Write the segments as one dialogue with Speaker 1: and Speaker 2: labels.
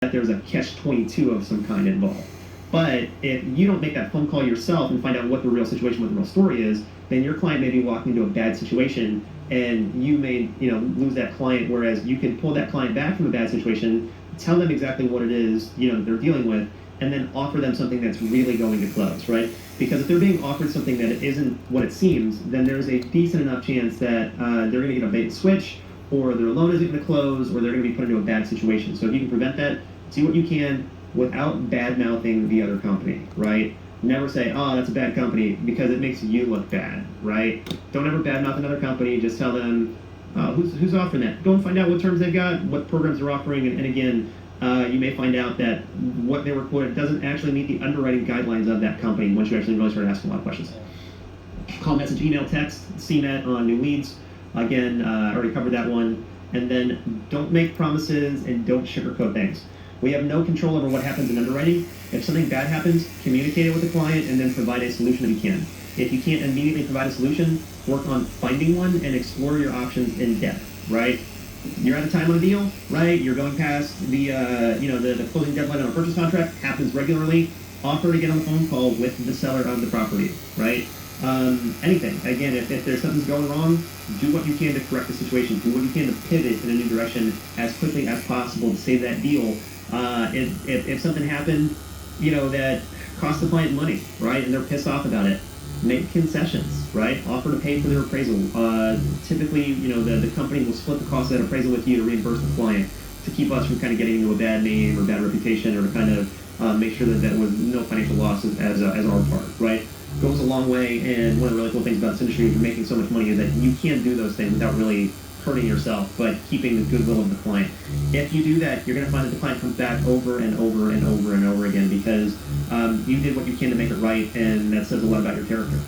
Speaker 1: that there's a catch-22 of some kind involved. But if you don't make that phone call yourself and find out what the real situation, what the real story is, then your client may be walking into a bad situation, and you may, lose that client. Whereas you can pull that client back from a bad situation, tell them exactly what it is, that they're dealing with, and then offer them something that's really going to close, right? Because if they're being offered something that isn't what it seems, then there's a decent enough chance that they're going to get a bait and switch, or their loan isn't going to close, or they're going to be put into a bad situation. So if you can prevent that, do what you can without bad-mouthing the other company, right? Never say, oh, that's a bad company, because it makes you look bad, right? Don't ever badmouth another company. Just tell them who's offering that. Go and find out what terms they've got, what programs they're offering, and again, you may find out that what they were quoted doesn't actually meet the underwriting guidelines of that company once you actually really start asking a lot of questions. Call, message, email, text, CNET on new leads. Again, I already covered that one. And then don't make promises and don't sugarcoat things. We have no control over what happens in underwriting. If something bad happens, communicate it with the client and then provide a solution if you can. If you can't immediately provide a solution, work on finding one and explore your options in depth, right? You're out of time on a deal, right? You're going past the the closing deadline on a purchase contract. Happens regularly. Offer to get on the phone call with the seller of the property, right? Anything. Again, if there's something going wrong, do what you can to correct the situation. Do what you can to pivot in a new direction as quickly as possible to save that deal. If something happened, that cost the client money, right, and they're pissed off about it, make concessions, right? Offer to pay for their appraisal. Typically, the company will split the cost of that appraisal with you to reimburse the client to keep us from kind of getting into a bad name or bad reputation, or to kind of make sure that there was no financial loss as our part, right? Goes a long way. And one of the really cool things about this industry, if you're making so much money, is that you can do those things without really hurting yourself, but keeping the goodwill of the client. If you do that, you're going to find that the client comes back over and over and over and over again, because you did what you can to make it right, and that says a lot about your character.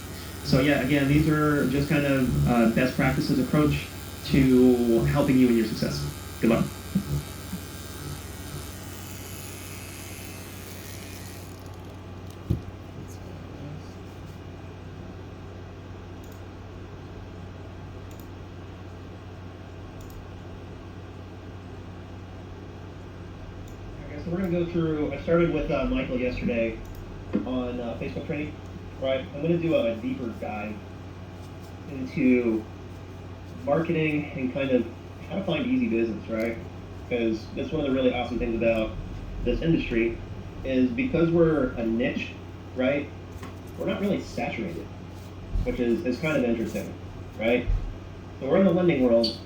Speaker 1: So yeah, again, these are just kind of best practices approach to helping you in your success. Good luck. So we're going to go through, I started with Michael yesterday on Facebook training, right? I'm going to do a deeper dive into marketing and kind of how to find easy business, right? Because that's one of the really awesome things about this industry is because we're a niche, right? We're not really saturated, which is kind of interesting, right? So we're in the lending world,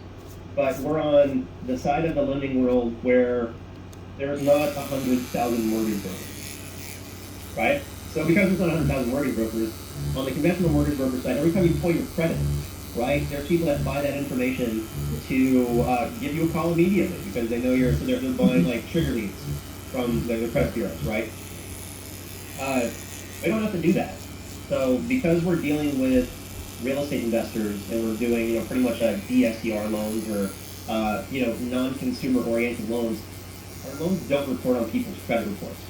Speaker 1: but we're on the side of the lending world where there's not 100,000 mortgage brokers, right? So because there's not 100,000 mortgage brokers, on the conventional mortgage broker side, every time you pull your credit, right, there's people that buy that information to give you a call immediately because they know so they're buying like trigger leads from the credit bureaus, right? We don't have to do that. So because we're dealing with real estate investors and we're doing pretty much a DSCR loans or non-consumer oriented loans, our loans don't report on people's credit reports,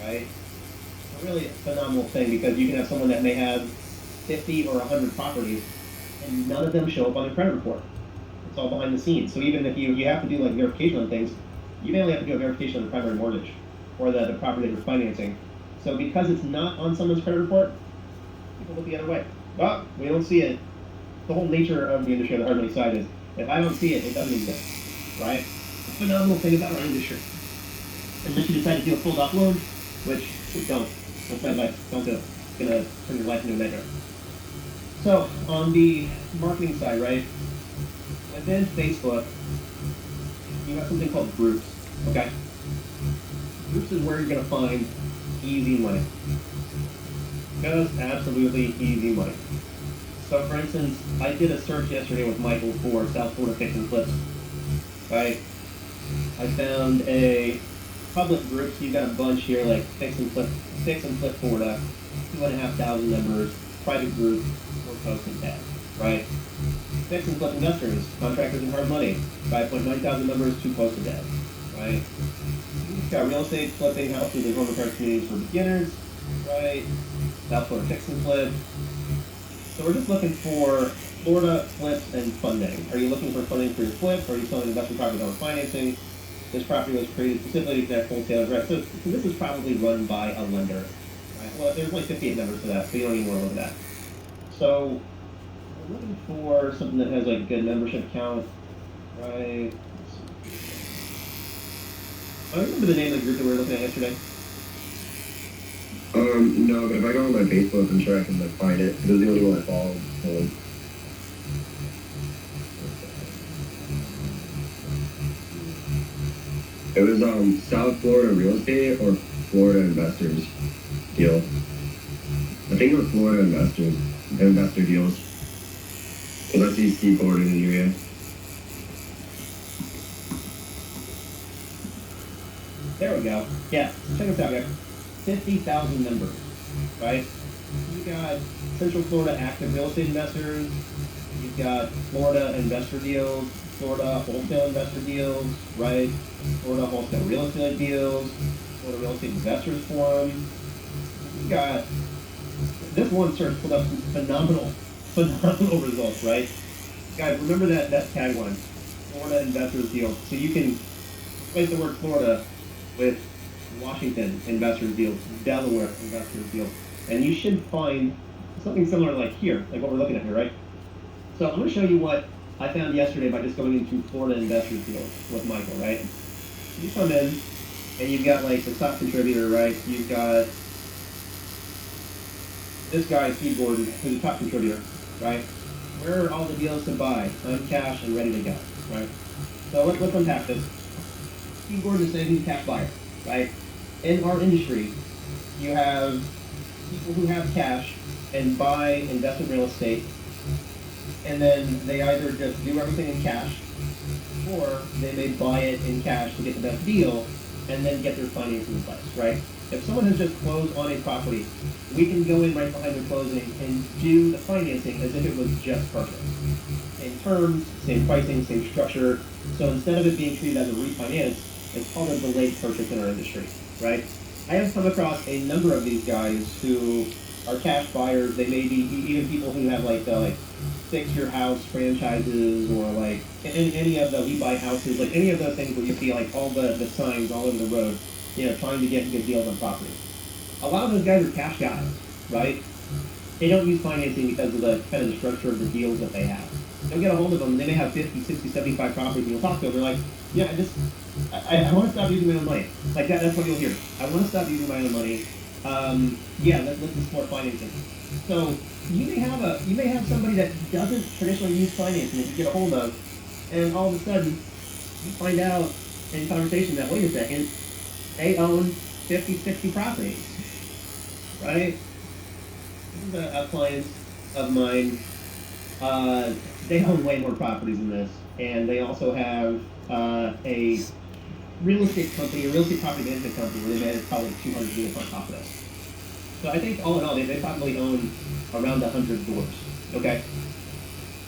Speaker 1: right? It's a really phenomenal thing because you can have someone that may have 50 or 100 properties and none of them show up on their credit report. It's all behind the scenes. So even if you have to do like verification on things, you may only have to do a verification on the primary mortgage or the property that you're financing. So because it's not on someone's credit report, people look the other way. Well, we don't see it. The whole nature of the industry on the hard money side is if I don't see it, it doesn't exist, right? The phenomenal thing about our industry. Unless you decide to do a full doc loan, which don't. That's my advice. Don't do it. It's going to turn your life into a nightmare. So, on the marketing side, right, within Facebook, you have something called groups, okay? Groups is where you're going to find easy money. Just absolutely easy money. So, for instance, I did a search yesterday with Michael for South Florida fix and flips, right? I found a public group, so you've got a bunch here like Fix and Flip Florida, 2,500 members, private group, or post and tab, right? Fix and Flip Investors, contractors and hard money, 5.9 thousand members, 2 post and tab, right? You've got real estate flipping houses and home repair communities for beginners, right? South Florida Fix and Flip. So we're just looking for Florida flips and funding. Are you looking for funding for your flip? Or are you selling investment property that we're financing? This property was created specifically to connect wholesalers, right? So this is probably run by a lender, right? Well, there's like 58 members to that, so you don't even want to look at that. So we're looking for something that has like a good membership count, right? I remember the name of the group that we were looking at yesterday.
Speaker 2: No, but if I go on my Facebook, I'm sure I can like find it. It was the only one I followed. So. It was South Florida real estate or Florida investors deal. I think it was Florida investor deals. Well, that's East Seaboard in the area.
Speaker 1: There we go. Yeah, check this out, guys. 50,000 members, right? You got Central Florida active real estate investors. You've got Florida investor deals, Florida wholesale investor deals, right? Florida wholesale real estate deals, Florida real estate investors forum. You got this one search pulled up some phenomenal results, right? Guys, remember that tagline, Florida investors deals. So you can replace the word Florida with Washington investors deals, Delaware investors deals, and you should find something similar like here, like what we're looking at here, right? So I'm going to show you what I found yesterday by just going into Florida investors deals with Michael, right? You come in and you've got like the top contributor, right? You've got this guy, Steve Gordon, who's a top contributor, right? Where are all the deals to buy, cash and ready to go, right? So let's unpack this. Steve Gordon is saying he's a cash buyer, right? In our industry, you have people who have cash and buy investment real estate, and then they either just do everything in cash, or they may buy it in cash to get the best deal, and then get their financing in place, right? If someone has just closed on a property, we can go in right behind the closing and do the financing as if it was just purchased. Same terms, same pricing, same structure. So instead of it being treated as a refinance, it's called a delayed purchase in our industry, right? I have come across a number of these guys who are cash buyers. They may be even people who have like fix your house franchises, or like any of the we buy houses, like any of those things where you see like all the signs all over the road, trying to get good deals on property. A lot of those guys are cash guys, right? They don't use financing because of the kind of the structure of the deals that they have. They'll get a hold of them, and they may have 50, 60, 75 properties, and you'll talk to them, they're like, yeah, I want to stop using my own money. Like that's what you'll hear. I want to stop using my own money. Let's explore financing. So you may have somebody that doesn't traditionally use financing that you get a hold of, and all of a sudden you find out in conversation that, wait a second, they own 50, 60 properties, right? This is a client of mine. They own way more properties than this, and they also have a real estate company, a real estate property management company, where they manage probably 200 units on top of this. So I think all in all, they probably own around 100 doors. Okay.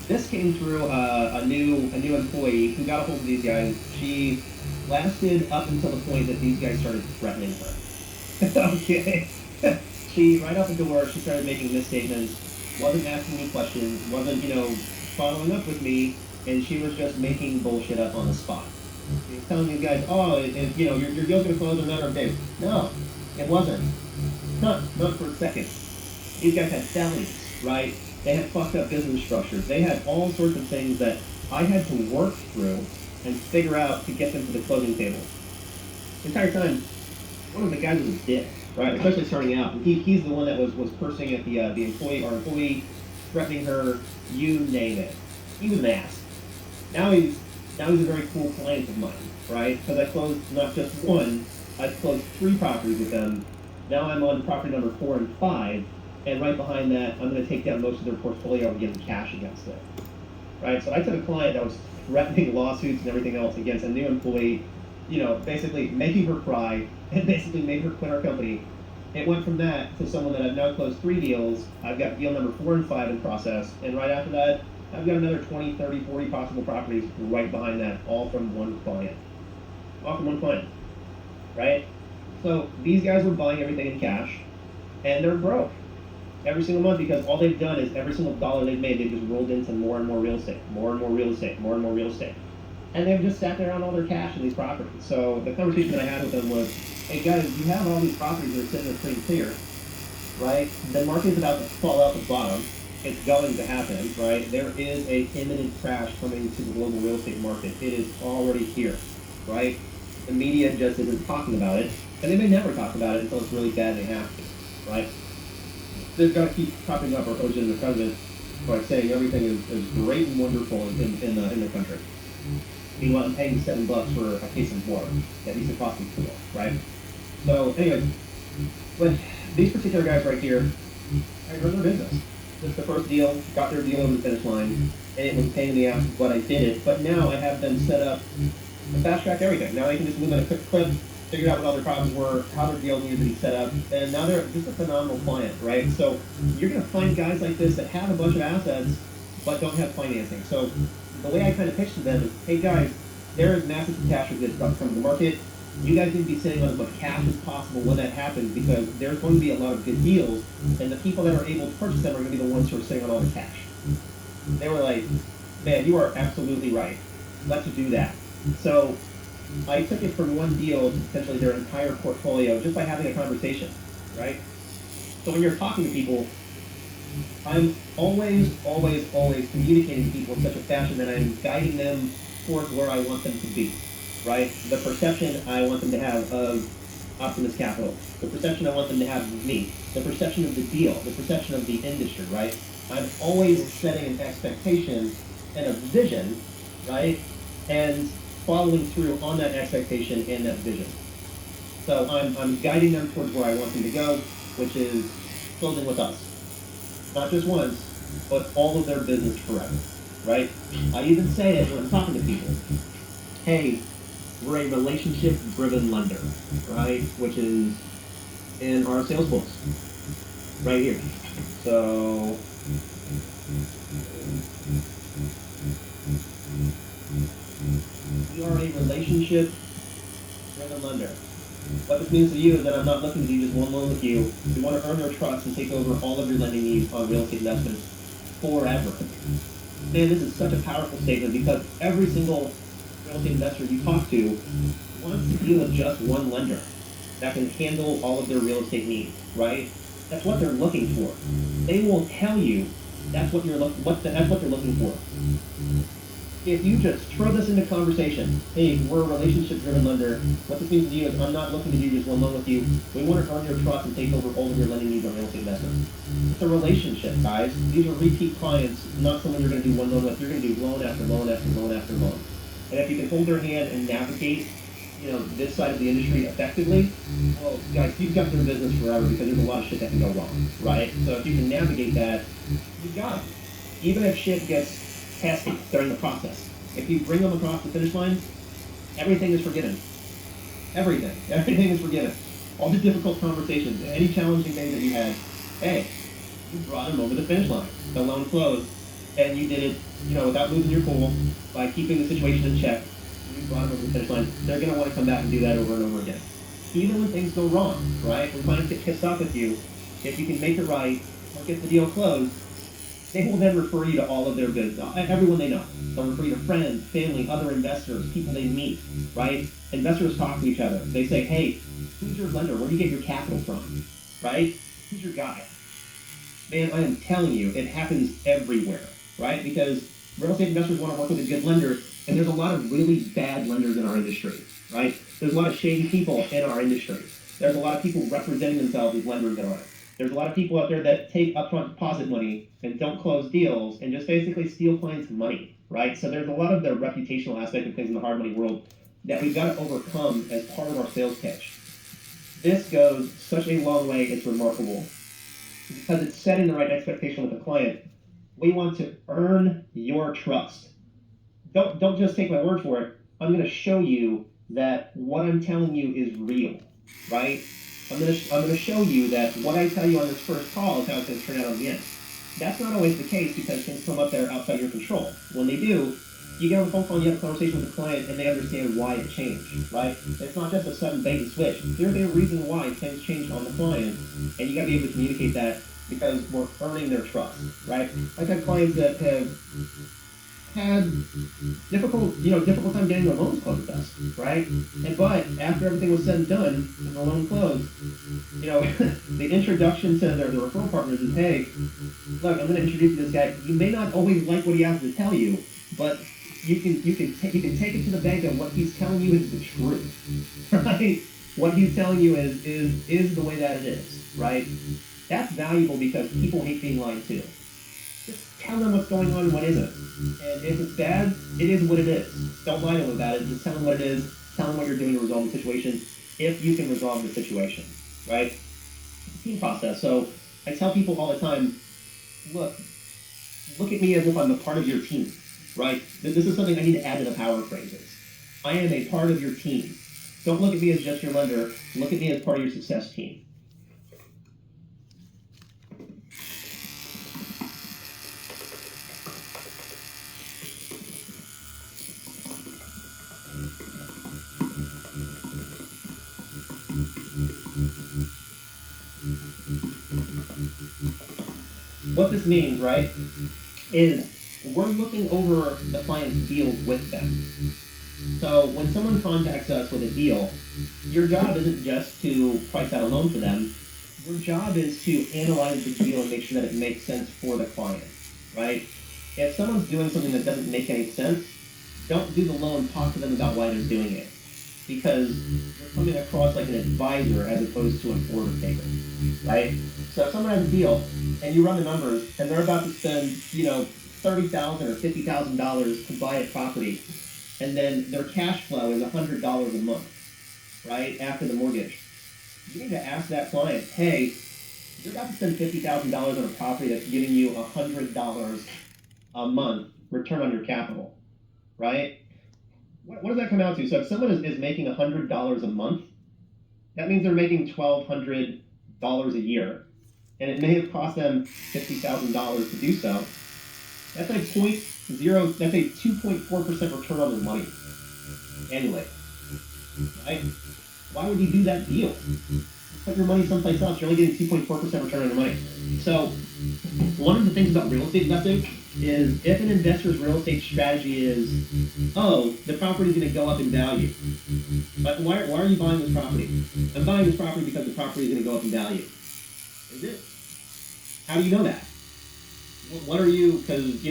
Speaker 1: This came through a new employee who got a hold of these guys. She lasted up until the point that these guys started threatening her. Okay. She right up the door, she started making misstatements, wasn't asking me questions, wasn't following up with me, and she was just making bullshit up on the spot. She was telling these guys, oh, your deal's gonna close in a matter of days. No, it wasn't. Not for a second. These guys had felonies, right? They had fucked up business structures. They had all sorts of things that I had to work through and figure out to get them to the closing table. The entire time, one of the guys was a dick, right? Especially starting out. And he's the one that was cursing at the employee, our employee, threatening her, you name it. He was an ass. Now he's a very cool client of mine, right? Because I closed not just one, I closed 3 properties with them. Now I'm on property number 4 and 5, and right behind that, I'm going to take down most of their portfolio and give them cash against it, right? So I took a client that was threatening lawsuits and everything else against a new employee, basically making her cry, and basically made her quit our company. It went from that to someone that I've now closed 3 deals. I've got deal number 4 and 5 in process, and right after that, I've got another 20, 30, 40 possible properties right behind that, all from one client. All from one client, right? So these guys were buying everything in cash, and they're broke every single month because all they've done is every single dollar they've made, they've just rolled into more and more real estate, more and more real estate, more and more real estate. and they've just sat there on all their cash in these properties. So the conversation that I had with them was, hey guys, you have all these properties that are sitting there pretty clear, right? The market's about to fall out the bottom. It's going to happen, right? There is a imminent crash coming to the global real estate market. It is already here, right? The media just isn't talking about it, and they may never talk about it until it's really bad and they have to, right? They've got to keep propping up our coaches and the president by saying everything is great and wonderful in the country. Meanwhile, I'm paying $7 for a case of water that needs to cost me $4, right? So anyway, but these particular guys right here, I run their business. This is the first deal, got their deal over the finish line, and it was a pain in the ass, but I did it. But now I have them set up to fast track everything. Now they can just move in a quick clip, figure out what all their problems were, how their deal needed to be set up, and now they're just a phenomenal client, right? So you're going to find guys like this that have a bunch of assets, but don't have financing. So the way I kind of pitched to them is, hey guys, there is massive catastrophe that's coming to the market. You guys need to be sitting on as much cash as possible when that happens, because there's going to be a lot of good deals, and the people that are able to purchase them are going to be the ones who are sitting on all the cash. They were like, man, you are absolutely right. Let's do that. So I took it from one deal to potentially their entire portfolio just by having a conversation, right? So when you're talking to people, I'm always communicating to people in such a fashion that I'm guiding them towards where I want them to be, right? The perception I want them to have of Optimus Capital, the perception I want them to have of me, the perception of the deal, the perception of the industry, right? I'm always setting an expectation and a vision, right? And following through on that expectation and that vision. So I'm guiding them towards where I want them to go, which is closing with us. Not just once, but all of their business forever, right? I even say it when I'm talking to people. Hey, we're a relationship-driven lender, right? Which is in our sales books, right here. So we are a relationship-driven lender. What this means to you is that I'm not looking to do just one loan with you. We want to earn your trust and take over all of your lending needs on real estate investments forever. Man, this is such a powerful statement, because every single real estate investor you talk to wants to deal with just one lender that can handle all of their real estate needs, right? That's what they're looking for. They will tell you that's what they're looking for. If you just throw this into conversation, hey, we're a relationship-driven lender. What this means to you is I'm not looking to do just one loan with you. We want to earn your trust and take over all of your lending needs on real estate investments. It's a relationship, guys. These are repeat clients, not someone you're going to do one loan with. You're going to do loan after loan after loan after loan. And if you can hold their hand and navigate, this side of the industry effectively, well, guys, you've got their business forever, because there's a lot of shit that can go wrong, right? So if you can navigate that, you've got it. Even if shit gets testy during the process, if you bring them across the finish line, everything is forgiven. Everything is forgiven. All the difficult conversations, any challenging things that you had, hey, you brought them over the finish line. The loan closed, and you did it, without losing your cool, by keeping the situation in check. You brought them over the finish line. They're going to want to come back and do that over and over again. Even when things go wrong, right? When clients get pissed off with you, if you can make it right or get the deal closed, they will then refer you to all of their goods, everyone they know. They'll refer you to friends, family, other investors, people they meet, right? Investors talk to each other. They say, hey, who's your lender? Where do you get your capital from, right? Who's your guy? Man, I am telling you, it happens everywhere, right? Because real estate investors want to work with a good lender, and there's a lot of really bad lenders in our industry, right? There's a lot of shady people in our industry. There's a lot of people representing themselves as lenders that aren't. There's a lot of people out there that take upfront deposit money and don't close deals and just basically steal clients' money, right? So there's a lot of the reputational aspect of things in the hard money world that we've got to overcome as part of our sales pitch. This goes such a long way, it's remarkable, because it's setting the right expectation with the client. We want to earn your trust. Don't just take my word for it. I'm going to show you that what I'm telling you is real, right? I'm going to show you that what I tell you on this first call is how it's going to turn out on the end. That's not always the case, because things come up that are outside your control. When they do, you get on the phone call and you have a conversation with the client, and they understand why it changed, right? It's not just a sudden bait and switch. There's a reason why things changed on the client, and you got to be able to communicate that, because we're earning their trust, right? I've had clients that have had difficult time getting the loans closed with us, right? But after everything was said and done, and the loan closed, the introduction to the referral partners is, hey, look, I'm going to introduce you to this guy. You may not always like what he has to tell you, but you can take it to the bank that what he's telling you is the truth, right? What he's telling you is the way that it is, right? That's valuable because people hate being lied to. Just tell them what's going on and what isn't. And if it's bad, it is what it is. Don't lie to them about it. Just tell them what it is. Tell them what you're doing to resolve the situation, if you can resolve the situation, right? It's a team process. So I tell people all the time, look at me as if I'm a part of your team, right? This is something I need to add to the power phrases. I am a part of your team. Don't look at me as just your lender. Look at me as part of your success team. What this means, right, is we're looking over the client's deals with them. So when someone contacts us with a deal, your job isn't just to price out a loan for them. Your job is to analyze the deal and make sure that it makes sense for the client, right? If someone's doing something that doesn't make any sense, don't do the loan, talk to them about why they're doing it. Because you're coming across like an advisor as opposed to an order taker, right? So if someone has a deal and you run the numbers and they're about to spend, $30,000 or $50,000 to buy a property, and then their cash flow is $100 a month, right, after the mortgage, you need to ask that client, hey, you're about to spend $50,000 on a property that's giving you $100 a month return on your capital, right? What does that come out to? So if someone is making $100 a month, that means they're making $1,200 a year. And it may have cost them $50,000 to do so. That's a 2.4% return on their money annually. Right? Why would you do that deal? Put your money someplace else. You're only getting 2.4% return on your money. So one of the things about real estate investing is if an investor's real estate strategy is, the property's going to go up in value. But why are you buying this property? I'm buying this property because the property is going to go up in value. Is it? How do you know that? What are you, because,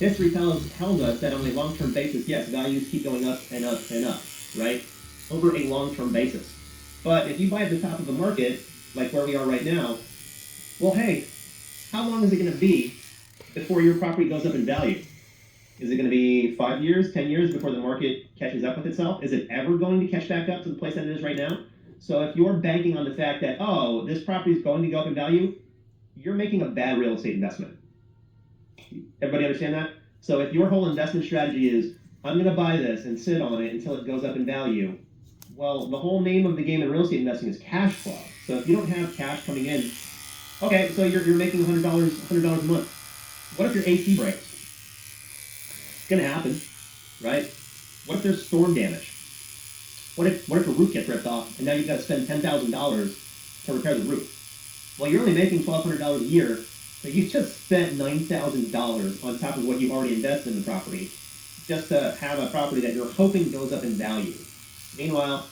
Speaker 1: history tells us that on a long-term basis, yes, values keep going up and up and up, right? Over a long-term basis. But if you buy at the top of the market, like where we are right now, well, hey, how long is it going to be before your property goes up in value? Is it going to be 5 years, 10 years before the market catches up with itself? Is it ever going to catch back up to the place that it is right now? So if you're banking on the fact that, this property is going to go up in value, you're making a bad real estate investment. Everybody understand that? So if your whole investment strategy is, I'm going to buy this and sit on it until it goes up in value, well, the whole name of the game in real estate investing is cash flow. So if you don't have cash coming in, okay, so you're making $100 a month. What if your AC breaks? It's going to happen, right? What if there's storm damage? What if the roof gets ripped off and now you've got to spend $10,000 to repair the roof? Well, you're only making $1,200 a year, so you just spent $9,000 on top of what you've already invested in the property just to have a property that you're hoping goes up in value. Meanwhile,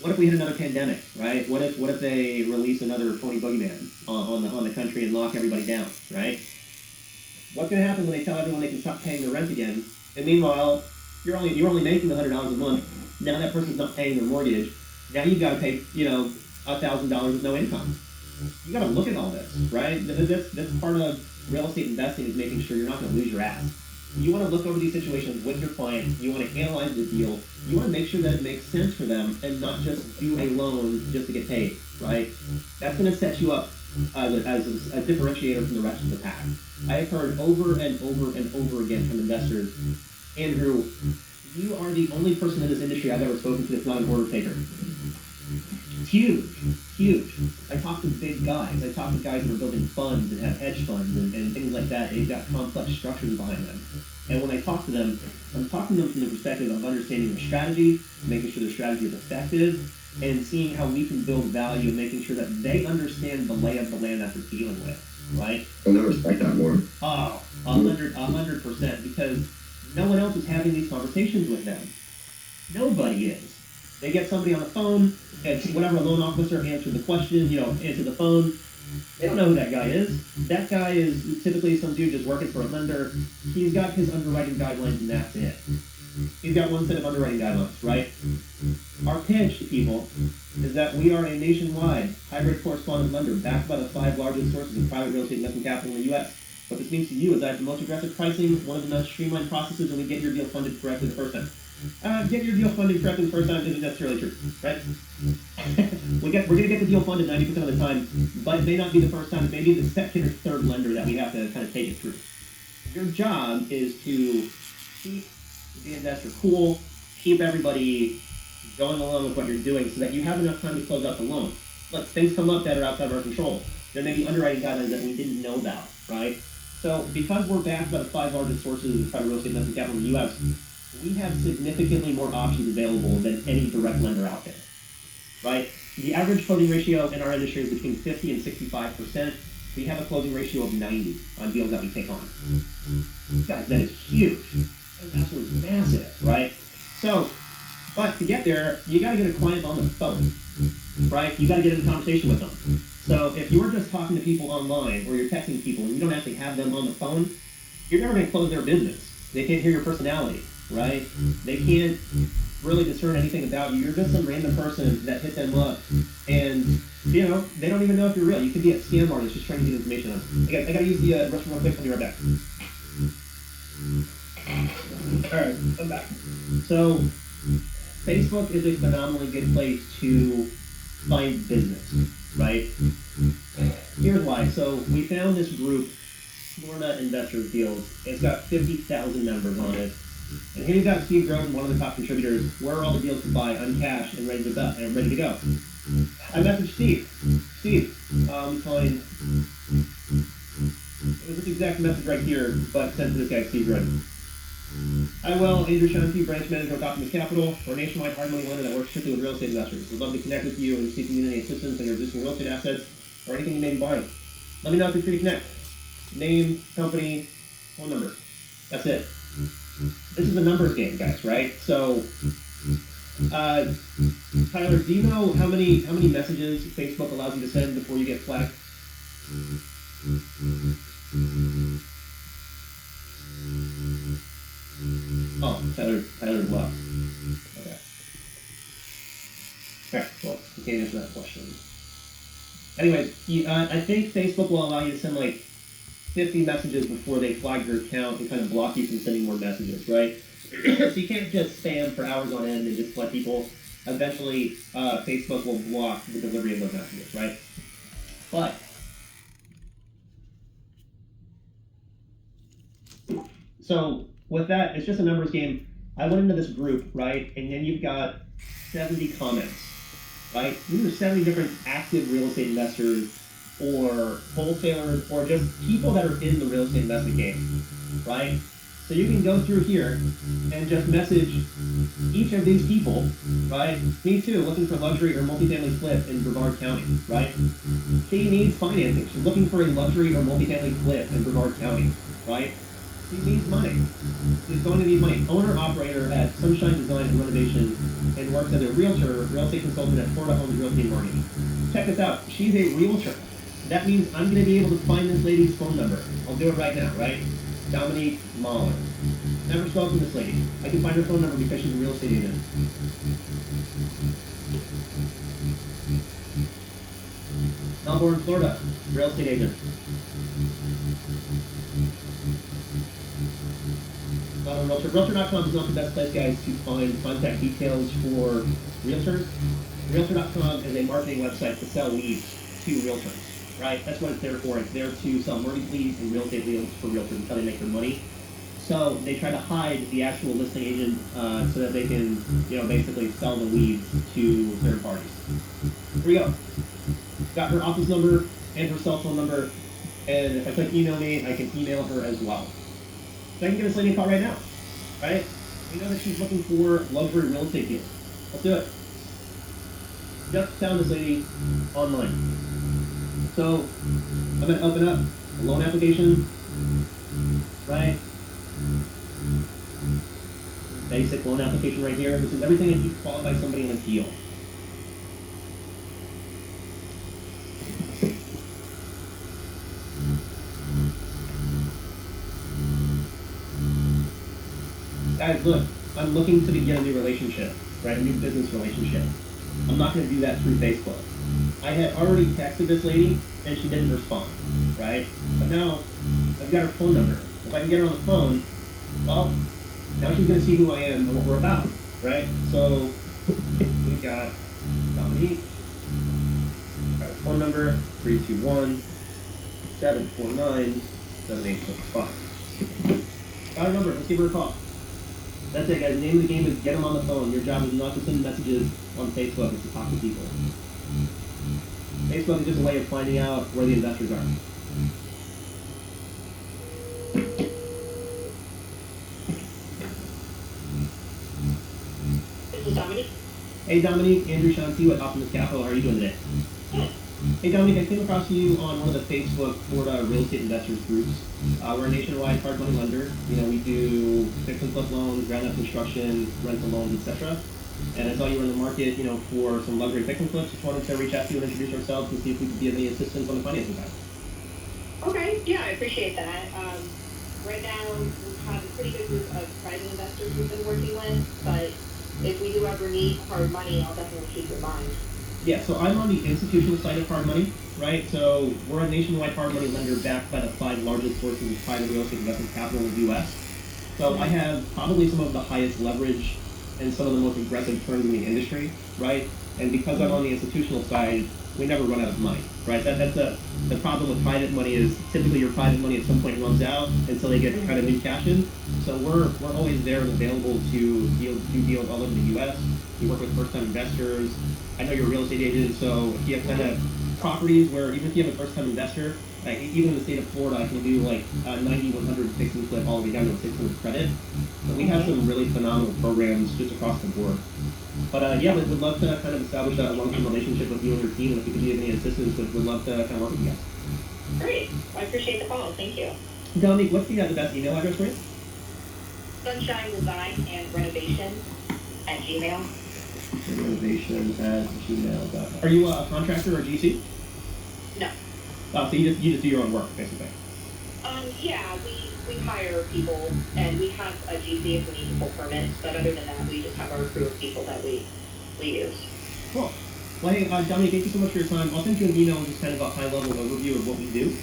Speaker 1: what if we hit another pandemic, right? What if they release another 20 boogeyman on the country and lock everybody down, right? What's going to happen when they tell everyone they can stop paying their rent again? And meanwhile, you're only making $100 a month. Now that person's not paying their mortgage. Now you've got to pay $1,000 with no income. You got to look at all this, right? That's part of real estate investing is making sure you're not going to lose your ass. You want to look over these situations with your client. You want to analyze the deal. You want to make sure that it makes sense for them and not just do a loan just to get paid, right? That's going to set you up as a differentiator from the rest of the pack. I have heard over and over and over again from investors, Andrew, you are the only person in this industry I've ever spoken to that's not an order taker. It's huge. I talk to big guys. I talk to guys that are building funds and have hedge funds and things like that. They've got complex structures behind them. And when I talk to them, I'm talking to them from the perspective of understanding their strategy, making sure their strategy is effective, and seeing how we can build value and making sure that they understand the lay of the land that they're dealing with, right?
Speaker 2: I'll never respect that more.
Speaker 1: 100%, because No one else is having these conversations with them. Nobody is. They get somebody on the phone, and whatever loan officer answered the question, answer the phone. They don't know who that guy is. That guy is typically some dude just working for a lender. He's got his underwriting guidelines, and that's it. He's got one set of underwriting guidelines, right? Our pitch to people is that we are a nationwide hybrid correspondent lender backed by the 5 largest sources of private real estate investment capital in the U.S. What this means to you is that the most aggressive pricing, one of the most streamlined processes, and we get your deal funded correctly the first time. Get your deal funded correctly the first time isn't necessarily true, right? We're going to get the deal funded 90% of the time, but it may not be the first time. It may be the second or third lender that we have to kind of take it through. Your job is to keep the investor cool, keep everybody going along with what you're doing so that you have enough time to close out the loan. Look, things come up that are outside of our control. There may be underwriting guidelines that we didn't know about, right? So because we're backed by the 5 largest sources of private real estate investment capital in the U.S., we have significantly more options available than any direct lender out there, right? The average closing ratio in our industry is between 50 and 65%. We have a closing ratio of 90 on deals that we take on. Guys, that is huge. That's absolutely massive, right? So, but to get there, you got to get a client on the phone, right? You got to get in a conversation with them. So if you're just talking to people online or you're texting people and you don't actually have them on the phone, you're never going to close their business. They can't hear your personality, right? They can't really discern anything about you. You're just some random person that hit them up, and they don't even know if you're real. You could be a scam artist just trying to get information on them. I got to use the restroom real quick. I'll be right back. All right, I'm back. So Facebook is a phenomenally good place to find business, right? Here's why. So we found this group, Florida Investors Deals. It's got 50,000 members on it. And here you've got Steve Groden, one of the top contributors. Where are all the deals to buy, uncashed, and ready to go? I messaged Steve. Steve, find. It was this exact message right here, but sent to this guy, Steve Groden. Hi, well, Andrew Shanti, branch manager of Optimus Capital. We're a nationwide hard money lender that works strictly with real estate investors. We'd love to connect with you and see if you need any assistance in your existing real estate assets or anything you may be buying. Let me know if you're free to connect. Name, company, phone number. That's it. This is a numbers game, guys, right? So, Tyler, do you know how many messages Facebook allows you to send before you get flagged? Oh, Tyler's left. Okay. Alright, well, you can't answer that question. Anyways, I think Facebook will allow you to send like 50 messages before they flag your account and kind of block you from sending more messages, right? So you can't just spam for hours on end and just let people. Eventually, Facebook will block the delivery of those messages, right? But so with that, it's just a numbers game. I went into this group, right? And then you've got 70 comments, right? These are 70 different active real estate investors or wholesalers or just people that are in the real estate investment game, right? So you can go through here and just message each of these people, right? Me too, looking for luxury or multifamily flip in Brevard County, right? She needs financing. She's looking for a luxury or multifamily flip in Brevard County, right? She needs money. She's going to need money. Owner-operator at Sunshine Design and Renovation and works as a realtor, real estate consultant at Florida Homes Realty and Marketing. Check this out. She's a realtor. That means I'm going to be able to find this lady's phone number. I'll do it right now, right? Dominique Mahler. Never spoken to this lady. I can find her phone number because she's a real estate agent. Melbourne, Florida. Real estate agent. Realtor.com is not the best place, guys, to find contact details for realtors. Realtor.com is a marketing website to sell leads to realtors, right? That's what it's there for. It's there to sell mortgage leads and real estate leads for realtors until they make their money. So they try to hide the actual listing agent so that they can, basically sell the leads to third parties. Here we go. Got her office number and her cell phone number, and if I click email me, I can email her as well. So I can give this lady a call right now, right? We know that she's looking for luxury real estate deals. Let's do it. Just found this lady online. So I'm going to open up a loan application, right? basic loan application right here. This is everything that you qualify somebody on a deal. Guys, look, I'm looking to begin a new relationship, right? A new business relationship. I'm not going to do that through Facebook. I had already texted this lady, and she didn't respond, right? But now, I've got her phone number. If I can get her on the phone, well, now she's going to see who I am and what we're about, right? So, we've got Dominique, got her phone number, 321-749-7865. Got her number, let's give her a call. That's it, guys. The name of the game is get them on the phone. Your job is not to send messages on Facebook, it's to talk to people. Facebook is just a way of finding out where the investors are.
Speaker 3: This is Dominique.
Speaker 1: Hey, Dominique, Andrew Shanti with Optimus Capital. How are you doing today? Hey, Dominique, I came across you on one of the Facebook Florida real estate investors groups. We're a nationwide hard money lender. You know, we do fix and flip loans, ground up construction, rental loans, etc. And I saw you were in the market, you know, for some luxury fix and flips. Just wanted to reach out to you and introduce ourselves and see if we could be of any assistance on the financing side.
Speaker 3: Okay, yeah, I appreciate that. Right now, we have a pretty good group of private investors we've been working with, but if we do ever need hard money, I'll definitely keep in mind.
Speaker 1: Yeah, so I'm on the institutional side of hard money, right? So we're a nationwide hard money lender backed by the 5 largest sources of private real estate investment capital in the U.S. So I have probably some of the highest leverage and some of the most aggressive terms in the industry, right? And because I'm on the institutional side, we never run out of money, right? That's the problem with private money is typically your private money at some point runs out until they get kind of new cash in. So we're always there and available to do deals all over the U.S. We work with first-time investors. I know you're a real estate agent, so if you have kind of properties where even if you have a first-time investor, like even in the state of Florida, I can do like 90, 100 fix and flip all the way down to a 600 credit. But we have some really phenomenal programs just across the board. But yeah, we'd love to kind of establish a long-term relationship with you and your team, and if we could be of any assistance, we'd love to kind of work with you guys.
Speaker 3: Great, I appreciate the call, thank you.
Speaker 1: Dominique, what's the best email address for you?
Speaker 3: Sunshine Design and Renovation at Gmail.
Speaker 1: Renovation@gmail.com. Are you a contractor or a GC?
Speaker 3: No.
Speaker 1: Oh, so you just do your own work, basically.
Speaker 3: Yeah, we hire people, and we have a GC if we need to pull permits, but other than that, we just have our crew of people that we use.
Speaker 1: Cool. Well, hey, Dominique, thank you so much for your time. I'll send you an email with just kind of a high-level overview of what we do.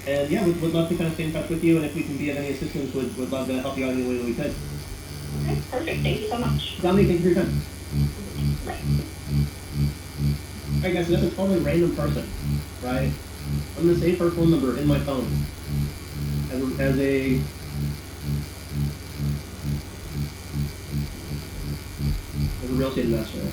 Speaker 1: And yeah, we'd love to kind of stay in touch with you, and if we can be of any assistance, we'd love to help you out any way that we could.
Speaker 3: Okay, perfect. Thank you so much.
Speaker 1: Dominique, thank you for your time.
Speaker 3: Right.
Speaker 1: Alright guys, so that's a totally random person, right? I'm gonna save her phone number in my phone as a real estate investor.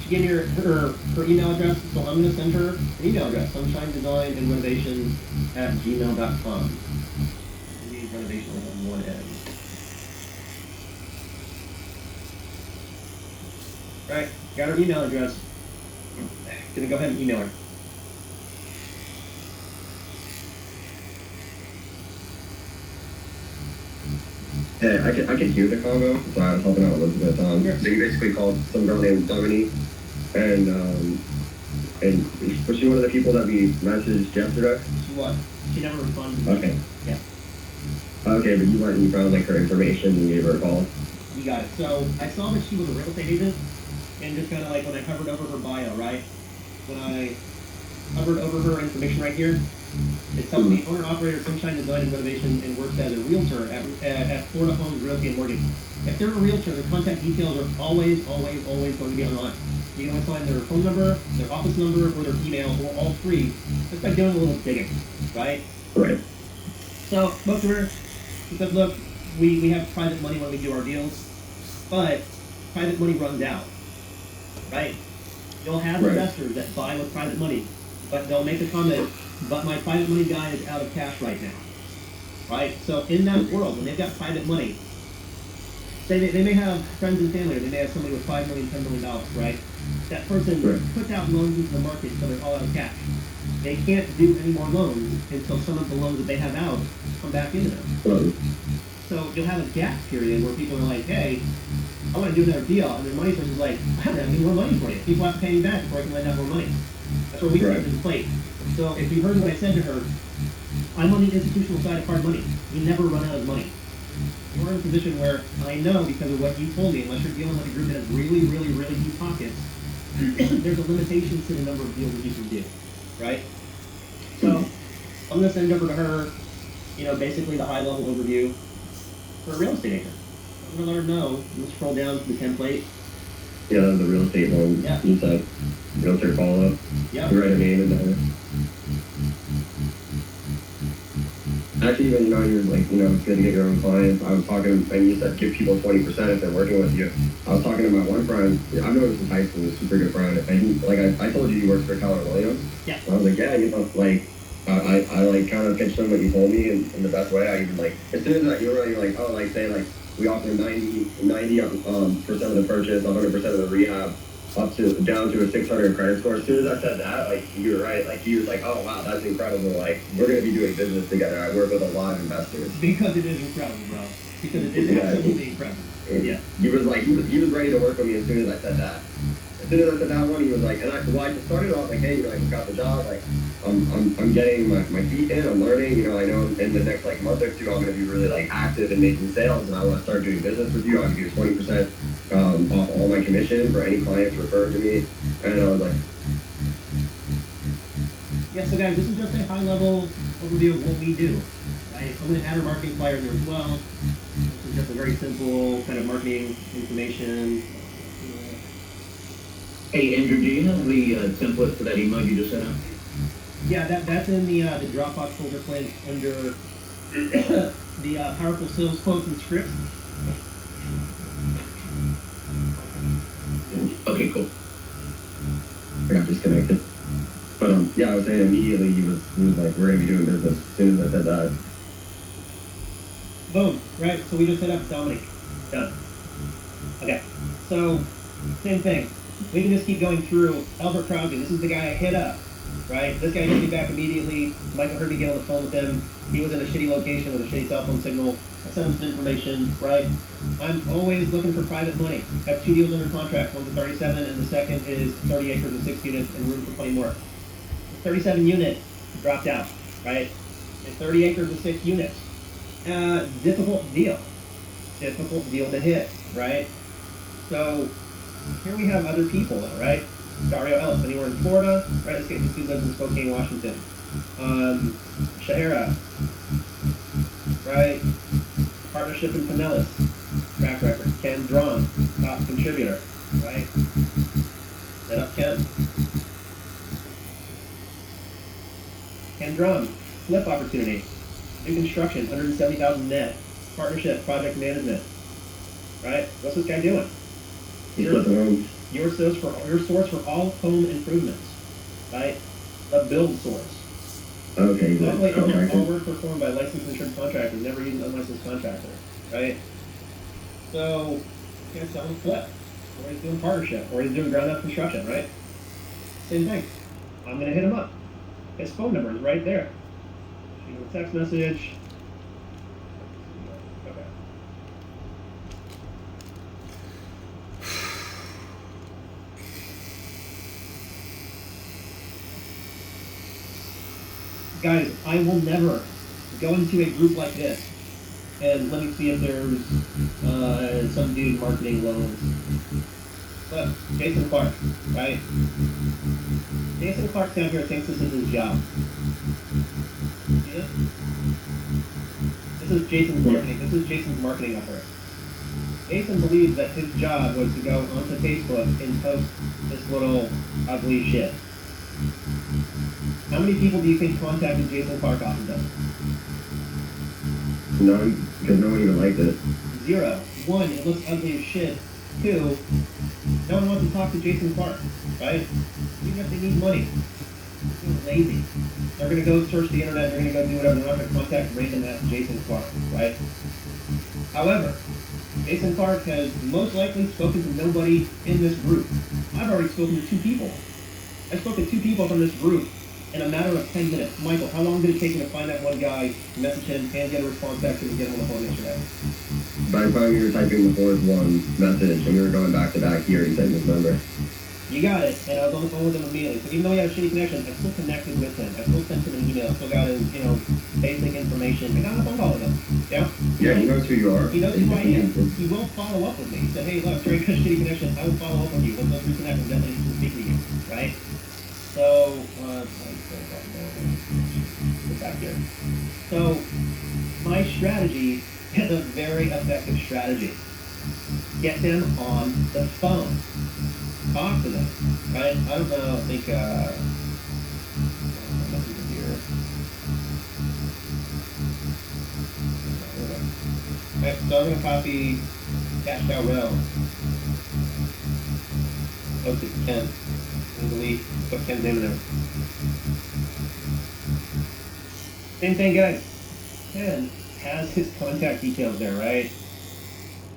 Speaker 1: She gave me her email address, so I'm going to send her an email address, sunshinedesign@gmail.com. Maybe renovation on one end. Alright, got her email address. Gonna go ahead and email her.
Speaker 2: Hey, I can hear the combo, so I was helping out Elizabeth. So you basically called some girl named Dominique, and was she one of the people that we messaged yesterday?
Speaker 1: She was. She never responded.
Speaker 2: Okay.
Speaker 1: Yeah.
Speaker 2: Okay, but you went and you found like her information and gave her a call.
Speaker 1: You got it. So I saw that she was a real estate agent, and just kind of like when I hovered over her bio, right? When I hovered over her information right here, it tells me owner operator Sunshine Design and Renovation and works as a realtor at Florida Homes Realty and Mortgage. If they're a realtor, their contact details are always going to be online. You can always find their phone number, their office number, or their email, or all three, just by doing a little digging, right?
Speaker 2: Right.
Speaker 1: So, spoke to her. She said, look, we have private money when we do our deals, but private money runs out, right? You'll have investors that buy with private money, but they'll make a comment, but my private money guy is out of cash right now, right? So in that world, when they've got private money, say they may have friends and family, or they may have somebody with $5 million, $10 million, right? That person
Speaker 2: Right.
Speaker 1: puts out loans into the market until they're all out of cash. They can't do any more loans until some of the loans that they have out come back into them.
Speaker 2: Well,
Speaker 1: So you'll have a gap period where people are like, hey, I want to do another deal, and their money source is like, I don't have any more money for you. People have to pay me back before I can lend out more money. That's where we come
Speaker 2: Right.
Speaker 1: into play. So if you heard what I said to her, I'm on the institutional side of hard money. We never run out of money. We're in a position where I know because of what you told me, unless you're dealing with a group that has really, really, really deep pockets, there's a limitation to the number of deals that you can do, right? So I'm gonna send over to her, basically the high level overview for a real estate agent. I'm gonna let her know. We'll scroll down to the template.
Speaker 2: yeah, the real estate loan.
Speaker 1: Yeah.
Speaker 2: You said realtor follow up.
Speaker 1: Yep.
Speaker 2: You write a name in there. Actually, even you're like, it's good to get your own clients. I was talking, and you said give people 20% if they're working with you. I was talking to my one friend. I've known him since high school. He's a super good friend. And he, like I told you, he works for Keller Williams.
Speaker 1: Yeah.
Speaker 2: I was like, yeah, I like kind of pitched him what you told me in the best way. I even like, as soon as you were like, oh, like say like we offer 90% of the purchase, 100% of the rehab, down to a 600 credit score. As soon as I said that, like you were right. Like he was like, oh wow, that's incredible. Like we're gonna be doing business together. I work with a lot of investors.
Speaker 1: Because it is incredible, bro. Because it is
Speaker 2: Yeah.
Speaker 1: absolutely incredible.
Speaker 2: And
Speaker 1: Yeah.
Speaker 2: he was like, he was ready to work with me as soon as I said that. As soon as I said that one, he was like, I just started off like, hey, I just got the job, like, I'm getting my feet in, I'm learning, I know in the next like month or two, I'm gonna be really like active in making sales, and I want to start doing business with you. I'm gonna give 20% off all my commission for any clients referred to me, and I was like,
Speaker 1: Yeah, so guys, this is just a high-level overview of what we do. Right? I'm going to add our marketing flyer there as well. This is just a very simple kind of marketing information.
Speaker 4: Hey, Andrew, do you have the template for that email you just sent out?
Speaker 1: Yeah, that's in the Dropbox folder link under the powerful sales quotes and scripts.
Speaker 4: Okay, cool.
Speaker 2: I got disconnected. But yeah, I was saying immediately he was like, we're gonna be doing business as soon as I said that.
Speaker 1: Boom, right? So we just hit up Dominic. Done. Okay, so same thing. We can just keep going through. Albert Crowley, this is the guy I hit up, right? This guy hit me back immediately. Michael heard me get on the phone with him. He was in a shitty location with a shitty cell phone signal. I sent him some information, right? I'm always looking for private money. I have 2 deals under contract. One's a 37 and the second is 30 acres and 6 units and room for 20 more. The 37 unit dropped out, right? And 30 acres and 6 units. Difficult deal. Difficult deal to hit, right? So here we have other people though, right? Dario Ellis, anywhere in Florida, right? This dude lives in Spokane, Washington. Shahara, right? Partnership in Pinellas, track record. Ken Drawn, top contributor, right? Set up Ken. Ken Drawn, flip opportunity. New construction, 170,000 net. Partnership, project management. Right? What's this guy doing?
Speaker 2: He's flipping homes.
Speaker 1: Your source for all home improvements. Right? The build source.
Speaker 2: Okay, he's a
Speaker 1: Locally owned, all
Speaker 2: contractor.
Speaker 1: work performed by licensed insured contractors, never used an unlicensed contractor. Right? So, he's selling flip. Or he's doing partnership. Or he's doing ground up construction, right? Same thing. I'm gonna hit him up. His phone number is right there. Shoot him a text message. Okay. Guys, I will never go into a group like this and let me see if there's some dude marketing loans. Look, Jason Clark, right? Jason Clark down here thinks this is his job. See this? This is Jason's marketing. This is Jason's marketing effort. Jason believes that his job was to go onto Facebook and post this little ugly shit. How many people do you think contacted Jason Clark off of this?
Speaker 2: None, because no one even liked it.
Speaker 1: 0. 1, it looks ugly as shit. 2, no one wants to talk to Jason Clark, right? Even if they need money. They're lazy. They're going to go search the internet, they're going to go do whatever, they're not going to contact random ass Jason Clark, right? However, Jason Clark has most likely spoken to nobody in this group. I've already spoken to 2 people. I spoke to 2 people from this group in a matter of 10 minutes. Michael, how long did it take you to find that one guy, message him, and get a response back to him and get him on the phone yesterday?
Speaker 2: By the time you were typing the fourth one message and we were going back to back, he already sent his number.
Speaker 1: You got it, and I was on the phone with him immediately. So even though he had a shitty connection, I still connected with him. I still sent him an email. I still got his, basic information. I got on the phone call with him. Yeah?
Speaker 2: Yeah, he knows who you are.
Speaker 1: He knows who I am. He will follow up with me. He said, hey, look, Trey, got a shitty connection. I will follow up with you. Let's reconnect. I'm definitely interested in speaking to you. Right? So, get back here. So, my strategy is a very effective strategy. Get them on the phone. Talk to them, right? I don't know, I think, nothing here. Okay, so I'm going to copy Cash Cow Rail. Oh, to Ken. And delete, put Ken's name in there. Same thing, guys. Ken has his contact details there, right?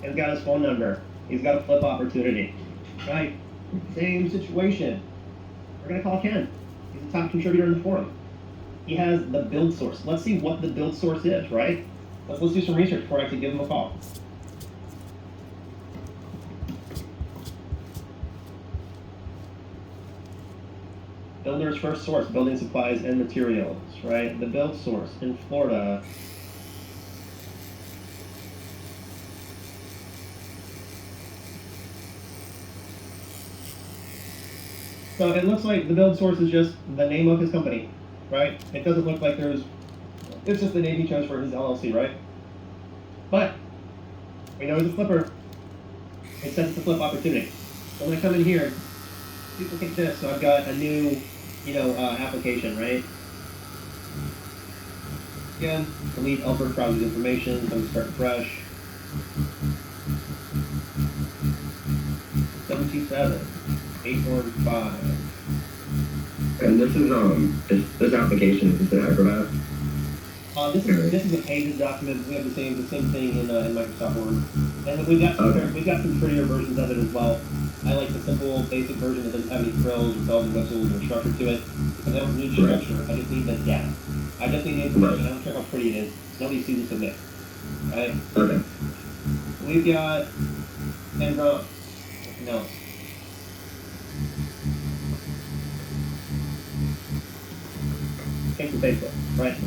Speaker 1: He's got his phone number. He's got a flip opportunity, right? Same situation. We're gonna call Ken. He's the top contributor in the forum. He has the build source. Let's see what the build source is, right? Let's do some research before I actually give him a call. Builder's first source, building supplies and materials, right? The build source in Florida. So it looks like the build source is just the name of his company, right? It doesn't look like it's just the name he chose for his LLC, right? But we know he's a flipper. It says it's a flip opportunity. So when I come in here, duplicate this, so I've got a new, application, right? Again, delete Albert browser's information, come start fresh. 727-815.
Speaker 2: And this is, this application, is this an Acrobat?
Speaker 1: This is a pages document. We have the same thing in Microsoft Word, and we've got some prettier versions of it as well. I like the simple, basic version that doesn't have any frills or bells and whistles or structure to it, because I don't need structure. I just need the data. I just need the information. I don't care how pretty it is. Nobody sees it submit. Right?
Speaker 2: Okay.
Speaker 1: We've got Kendra. No. Take the Facebook, right?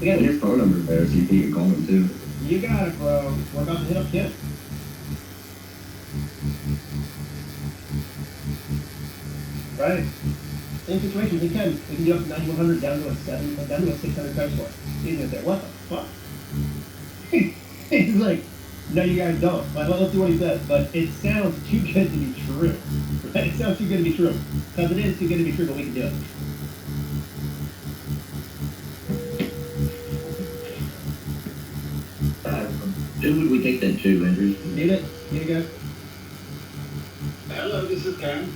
Speaker 2: And his phone number's there, so you can call him too.
Speaker 1: You got it, bro. We're about to hit up Ken. Right. Same situation. Hey, Ken, we can do up to 9100 down to a 600 credit score. He's gonna say, what the fuck? He's like, no, you guys don't. But let's see what he says. But it sounds too good to be true. Right? It sounds too good to be true. Because it is too good to be true, but we can do it.
Speaker 4: Who would we take that to, Andrew?
Speaker 1: Need it? Need it, guys?
Speaker 5: Hello, this is Ken.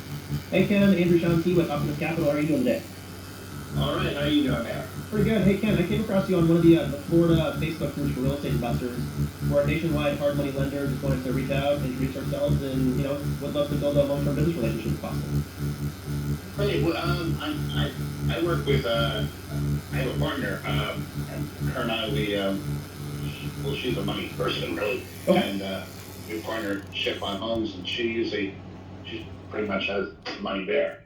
Speaker 1: Hey, Ken. Andrew Shanti with Optimus Capital. How are you doing today?
Speaker 5: All right, how you doing, man?
Speaker 1: Pretty good. Hey, Ken, I came across you on one of the Florida Facebook groups for real estate investors. We're a nationwide hard money lender. Just wanted to reach out, introduce ourselves, and, would love to build a long-term business relationship if possible.
Speaker 5: Hey, well, I work with, I have a partner, her and I, she's a money person, really.
Speaker 1: Okay.
Speaker 5: And, we partnership on homes, and she pretty much has money there.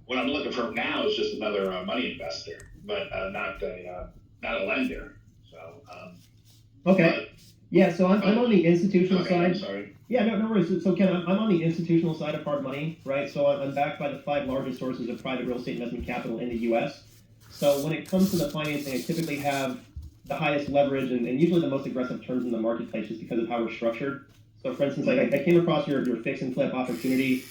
Speaker 5: What I'm looking for now is just another money investor, but not a lender. So.
Speaker 1: Okay. Yeah. So I'm on the institutional side.
Speaker 5: I'm sorry.
Speaker 1: Yeah. No worries. So Ken, I'm on the institutional side of hard money, right? So I'm backed by the 5 largest sources of private real estate investment capital in the U.S. So when it comes to the financing, I typically have the highest leverage and usually the most aggressive terms in the marketplace, just because of how we're structured. So for instance, I came across your fix and flip opportunity.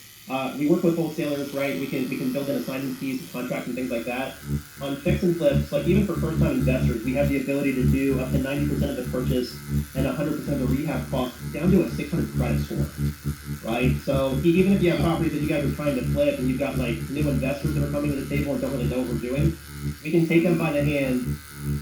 Speaker 1: We work with wholesalers, right? We can build in assignment fees, contracts, and things like that. On fix and flips, like even for first-time investors, we have the ability to do up to 90% of the purchase and 100% of the rehab cost down to a 600 credit score. right? So even if you have properties that you guys are trying to flip and you've got like new investors that are coming to the table and don't really know what we're doing, we can take them by the hand,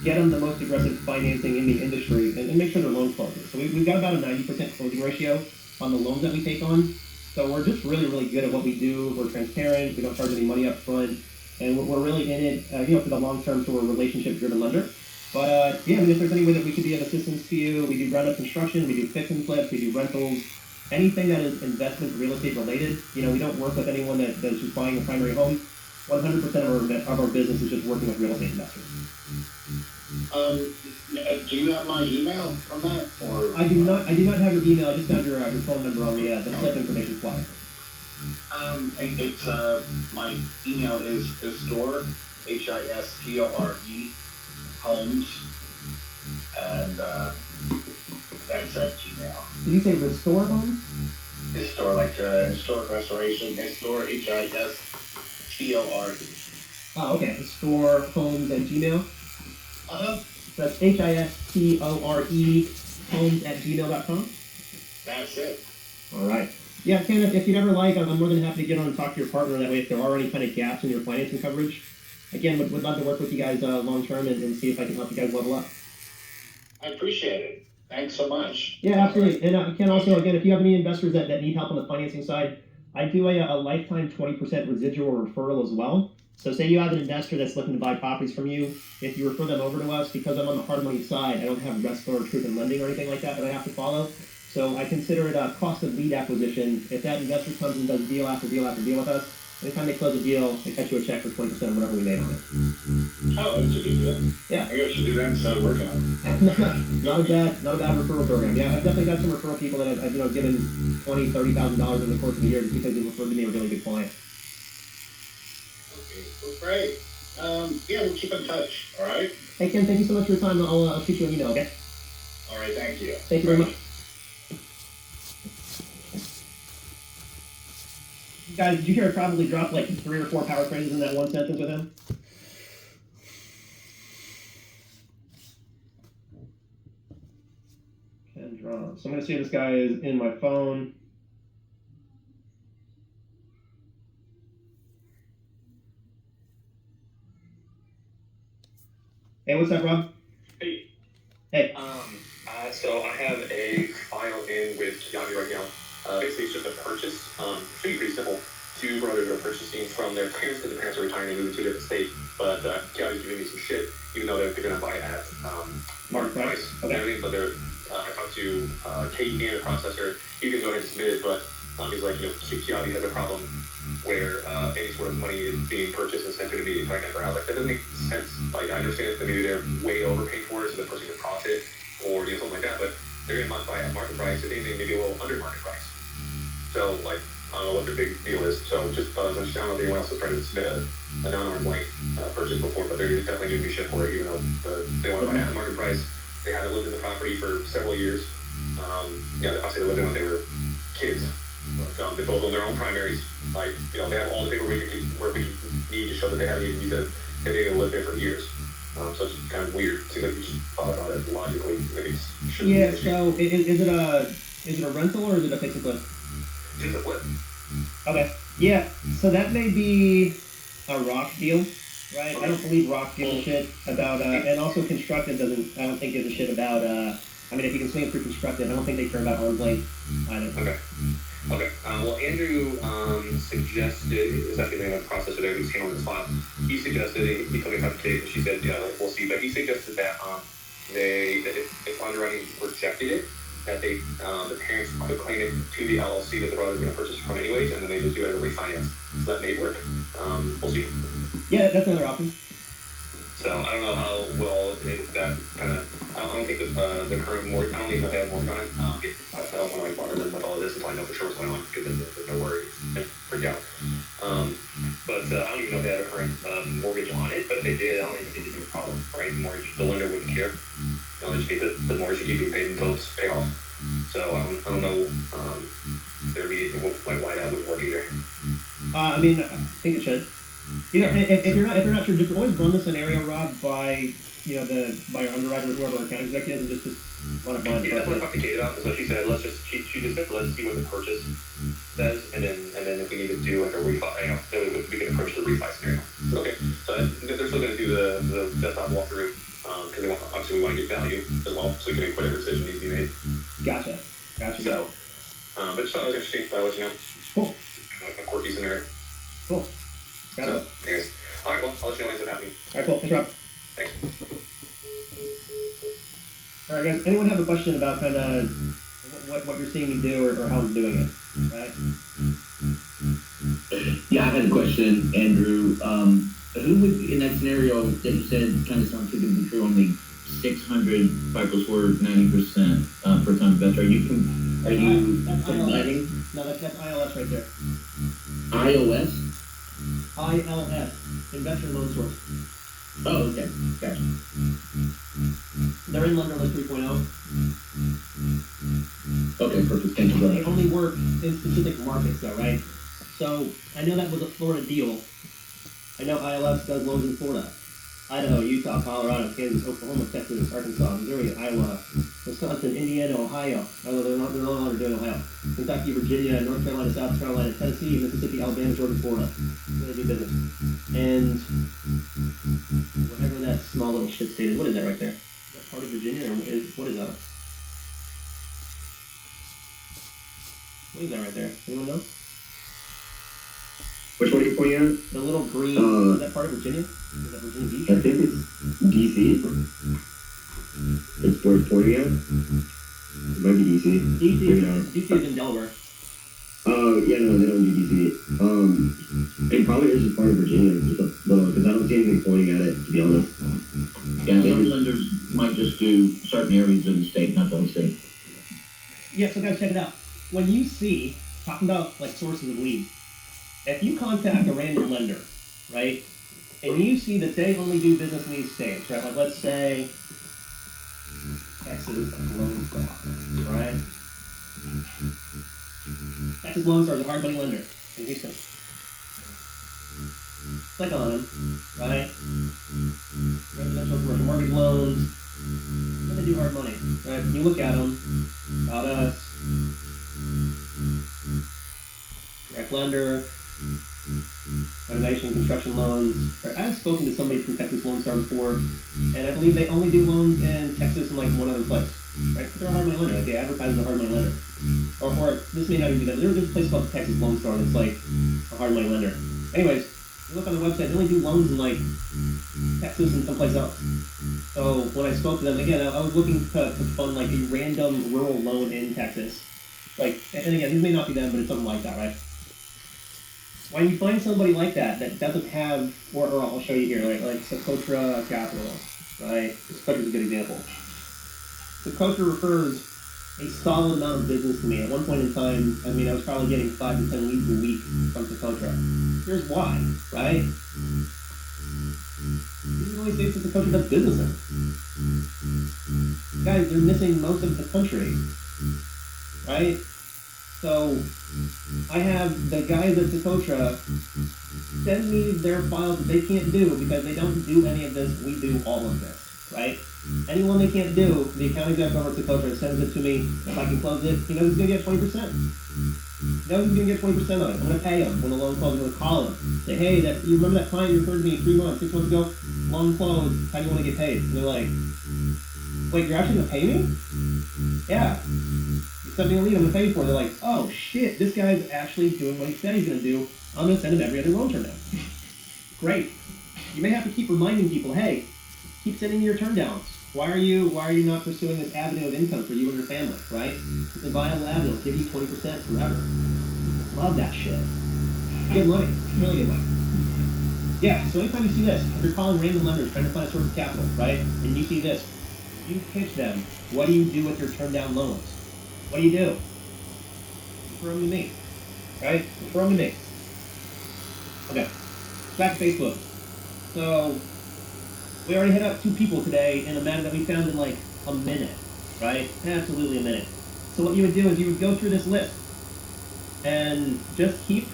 Speaker 1: get them the most aggressive financing in the industry, and make sure their loan closes. So we've got about a 90% closing ratio on the loans that we take on. So we're just really, really good at what we do. We're transparent. We don't charge any money up front. And we're really in it, for the long term, so we're a relationship-driven lender. But yeah, I mean, if there's any way that we could be of assistance to you, we do ground-up construction, we do fix and flips, we do rentals, anything that is investment real estate related. We don't work with anyone that's just buying a primary home. 100% of our business is just working with real estate investors.
Speaker 5: Do you have my email from that, or?
Speaker 1: I do not have your email. I just got your phone number on the flip information flyer.
Speaker 5: It's my email is Histore, Histore, Homes, and that's at Gmail.
Speaker 1: Did you say Restore Homes?
Speaker 5: Histore, like historic restoration. Histore, Histore.
Speaker 1: Oh, okay. Restore Homes at Gmail. That's Histore homes@gmail.com.
Speaker 5: That's it.
Speaker 1: All right. Yeah, Ken, if you'd ever like, I'm more than happy to get on and talk to your partner. That way, if there are any kind of gaps in your financing coverage, again, would love to work with you guys long term and see if I can help you guys level up.
Speaker 5: I appreciate it. Thanks so much.
Speaker 1: Yeah, absolutely. And Ken, also, again, if you have any investors that need help on the financing side, I do a lifetime 20% residual referral as well. So say you have an investor that's looking to buy properties from you, if you refer them over to us, because I'm on the hard money side, I don't have Restore, Truth in Lending or anything like that I have to follow. So I consider it a cost of lead acquisition. If that investor comes and does deal after deal after deal with us, anytime they close a deal, they cut you a check for 20% of whatever we made on it.
Speaker 5: Oh, that's a good deal.
Speaker 1: Yeah.
Speaker 5: I guess you do that instead of working on it.
Speaker 1: Not a bad referral program. Yeah, I've definitely got some referral people that I've given $20,000, $30,000 in the course of the year just because they referred to me a really good client.
Speaker 5: Okay, well, great. Yeah, we'll keep in touch, all right?
Speaker 1: Hey, Ken, thank you so much for your time. I'll shoot you an email, okay?
Speaker 5: All right, thank you.
Speaker 1: Thank you very much. Guys, did you hear I probably dropped like 3 or 4 power phrases in that one sentence with him? Ken Drum. So I'm going to see if this guy is in my phone. Hey, what's up, Rob?
Speaker 6: Hey.
Speaker 1: Hey.
Speaker 6: So I have a file in with Kiani right now. Basically, it's just a purchase. Should be pretty simple. 2 brothers are purchasing from their parents because the parents are retiring and moving to a different state. But Kiani's giving me some shit, even though they're going to buy it at market price.
Speaker 1: Okay.
Speaker 6: Everything. But I talked to Kate and the processor. You can go ahead and submit it, but he's like, Kiani has a problem where any sort of money is being purchased and sent to the meeting right now. I was like, that doesn't make sense. Like, I understand that maybe they're way overpaid for it so the person can profit or something like that, but they're going to buy at market price, if anything, maybe a little under market price. So, like, I don't know what their big deal is. So, just I don't know if anyone else has tried to submit a non-arm's length purchase before, but they're definitely giving me shit for it, even though they want to buy at market price. They haven't lived in the property for several years. I'll say they lived in when they were kids. They both own their own primaries. Like, they have all the paperwork we need to show that they haven't even used it. They've even lived there for years. So it's kind of weird. It seems like you just thought about it logically. Maybe it shouldn't
Speaker 1: Yeah,
Speaker 6: be
Speaker 1: so is it a rental or is it a fix and flip?
Speaker 6: just a flip.
Speaker 1: Okay. Yeah, so that may be a rock deal, right? I don't believe rock gives a shit about, and also constructive I don't think gives a shit about, if you can swing it through constructive, I don't think they care about arm's length either.
Speaker 6: Okay. Well, Andrew suggested, is actually the name of the processor there who's handling this file. He suggested, he told me about the case, and she said, we'll see. But he suggested that that if underwriting rejected it, that the parents could claim it to the LLC that the brother's going to purchase from anyways, and then they just do it as a refinance. So that may work. We'll see.
Speaker 1: Yeah, that's another option.
Speaker 6: So I don't know how well that kind of. I don't think the current mortgage. I don't even know if they have mortgage on it. I don't want to bother them with all of this until I know for sure what's going on because there's no worry and freak out. But I don't even know if they have a current mortgage on it. But if they did, I don't even think it'd be a problem, right? The lender wouldn't care. They just need the mortgage to keep being paid until it's paid off. So I don't know why that would work either.
Speaker 1: I think it should. You know, if you're not sure, just always run the scenario, Rob, by by our underwriter or whoever our account executive, and just run it by
Speaker 6: Yeah, that's what I talked to Kate about. Is what she said. She just said let's see what the purchase says, and then if we need to do like a refi, then we can approach the refi scenario. Okay, so they're still going to do the desktop walkthrough because obviously we want to get value as well, so we can make whatever decision needs to be made.
Speaker 1: Gotcha.
Speaker 6: So, but just thought it was interesting. I'll let you know.
Speaker 1: Cool.
Speaker 6: A quirky scenario.
Speaker 1: Cool. Got
Speaker 6: So,
Speaker 1: it.
Speaker 6: anyways, all right. Well, I'll let you know when it's happening.
Speaker 1: All right, cool. Thanks, Rob.
Speaker 6: Thanks.
Speaker 1: All right, guys. Anyone have a question about kind of what you're seeing me do or how I'm doing it? Right?
Speaker 4: Yeah, I had a question, Andrew. Who would, in that scenario that you said kind of sounds too good to be true, only 600 FICO score, 90% first-time investor? Are you combining
Speaker 1: No, that's ILS right there.
Speaker 4: iOS?
Speaker 1: ILS, Investor Loan Source.
Speaker 4: Oh, okay. Gotcha.
Speaker 1: They're in Lender List 3.0.
Speaker 4: Okay, perfect. Thank you.
Speaker 1: They only work in specific markets, though, right? So I know that was a Florida deal. I know ILS does loans in Florida, Idaho, Utah, Colorado, Kansas, Oklahoma, Texas, Arkansas, Missouri, Iowa, Wisconsin, Indiana, Ohio. Although they're no longer doing Ohio. Kentucky, Virginia, North Carolina, South Carolina, Tennessee, Mississippi, Alabama, Georgia, Florida. They do business. And whatever that small little shit state is, what is that right there? Is that part of Virginia, or what is that? What is that right there? Anyone know?
Speaker 2: Which one are you pointing at?
Speaker 1: The little green, is that part of Virginia? Is that Virginia Beach?
Speaker 2: I think it's DC. It's where it's pointing at. It might be DC. Maybe not.
Speaker 1: DC is in Delaware.
Speaker 2: Yeah, no, they don't do DC. It probably is just part of Virginia, just a little, because I don't see anything pointing at it, to be honest.
Speaker 4: Yeah, some lenders might just do certain areas of the state, not the whole state.
Speaker 1: Yeah, so guys, check it out. When you see, talking about like sources of leads, if you contact a random lender, right, and you see that they only do business in these states, right, like let's say Texas Lone Star, right? Texas Lone Star is a hard money lender in Houston. Click on them, right? Residential commercial mortgage loans. Then they do hard money, right? You look at them, about us, direct lender, renovation, construction loans. Right? I've spoken to somebody from Texas Lone Star before, and I believe they only do loans in Texas and like one other place. Right? They're a hard money lender. Like they advertise as a hard money lender. Or this may not even be them. There's a place called Texas Lone Star that's like a hard money lender. Anyways, you look on the website, they only do loans in like Texas and someplace else. So when I spoke to them, again, I was looking to fund like a random rural loan in Texas. Like, and again, these may not be them, but it's something like that, right? When you find somebody like that doesn't have, or I'll show you here, like Socotra Capital, right? Socotra's a good example. Socotra refers a solid amount of business to me. At one point in time, I mean, I was probably getting 5 to 10 leads a week from Socotra. Here's why, right? These are the only states that Socotra does business in. Guys, they're missing most of the country, right? So, I have the guys at Socotra send me their files that they can't do because they don't do any of this. We do all of this, right? Anyone they can't do, the account exec over at Socotra sends it to me. If I can close it, he knows he's going to get 20%. He knows he's going to get 20% on it. I'm going to pay him when the loan closes. I'm going to call him. Say, hey, you remember that client you referred to me 6 months ago? Loan closed. How do you want to get paid? And they're like, wait, you're actually going to pay me? Yeah. You sent me a lead, I'm going to pay you for it. They're like, oh shit, this guy's actually doing what he said he's going to do. I'm going to send him every other loan turn down. Great. You may have to keep reminding people, hey, keep sending me your turn downs. Why are you not pursuing this avenue of income for you and your family, right? It's a viable avenue. It'll give you 20% forever. Love that shit. Good money. Really good money. Yeah, so anytime you see this, if you're calling random lenders trying to find a source of capital, right? And you see this, you pitch them, what do you do with your turn down loans? What do? Refer them to me, right? Refer them to me. Okay, back to Facebook. So, we already hit up 2 people today in a matter that we found in like a minute, right? Absolutely a minute. So what you would do is you would go through this list and just keep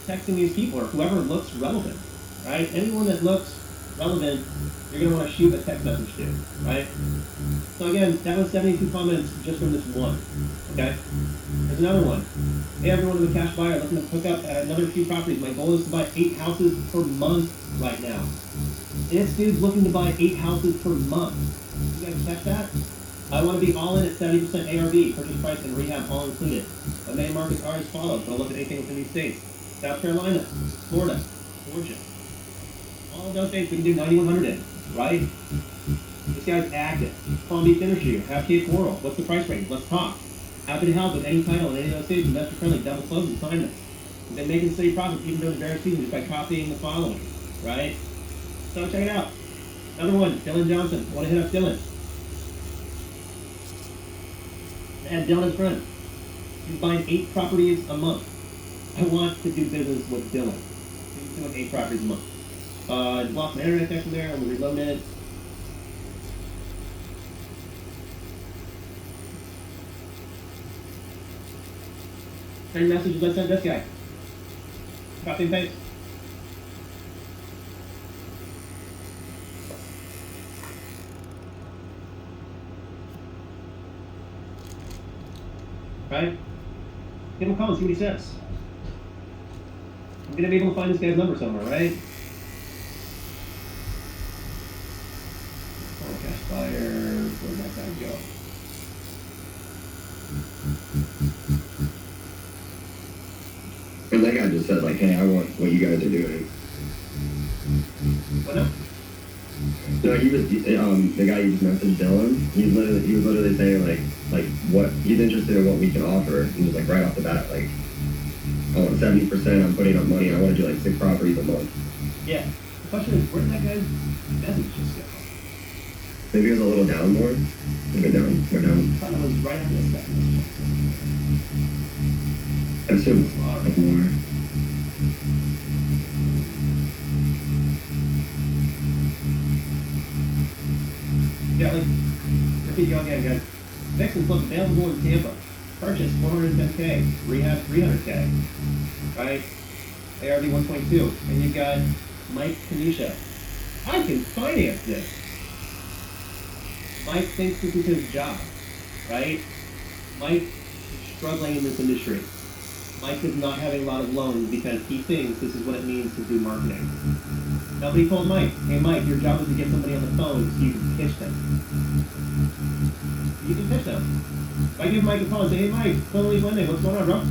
Speaker 1: texting these people or whoever looks relevant, right? Anyone that looks relevant, you're gonna want to shoot a text message to, right? So again, that was 72 comments just from this one, okay? There's another one. Hey everyone, I'm a cash buyer looking to hook up at another few properties. My goal is to buy 8 houses per month right now. This dude's looking to buy 8 houses per month. You guys catch that? I want to be all in at 70% ARV, purchase price and rehab all included. My main markets are as follows, but I'll look at anything within these states. South Carolina, Florida, Georgia. All of those states we can do 9100 in, right? This guy's active. Palm Beach Industry, have Cape Coral. What's the price range? Let's talk. Happy to help with any title in any of those states, investor friendly, double close and sign them. We've been making steady profits even during the very season just by copying the following, right? So check it out. Another one, Dylan Johnson. Want to hit up Dylan? Add Dylan as friend. He's buying 8 properties a month. I want to do business with Dylan. He's doing 8 properties a month. Lost my internet connection there. I'm gonna reload it. Same messages I sent this guy. Copy and paste. Right? Give him a call and see what he says. I'm gonna be able to find this guy's number somewhere, right? Oh, cash buyer. Where'd that guy go?
Speaker 2: And that guy just said like, hey, I want what you guys are doing.
Speaker 1: What now?
Speaker 2: No, he was the guy you just messaged, Dylan. He was literally saying like what he's interested in what we can offer. He was like right off the bat like, I want 70%. I'm putting up money. I want to do like 6 properties a month.
Speaker 1: Yeah. The question is, where did that guy's message just go?
Speaker 2: Maybe he was a little down more. We're down.
Speaker 1: I thought it was right after this guy.
Speaker 2: I assume like more.
Speaker 1: Yeah, like, repeat going again, guys. Next and flip available in Tampa. Purchase 410K, rehab 300K, right? ARV 122. And you've got Mike Kanisha. I can finance this. Mike thinks this is his job, right? Mike is struggling in this industry. Mike is not having a lot of loans because he thinks this is what it means to do marketing. Nobody told Mike, hey Mike, your job is to get somebody on the phone so you can pitch them. You can pitch them. If I give Mike a call and say, hey Mike, Phil Leaf Lending, what's going on, bro?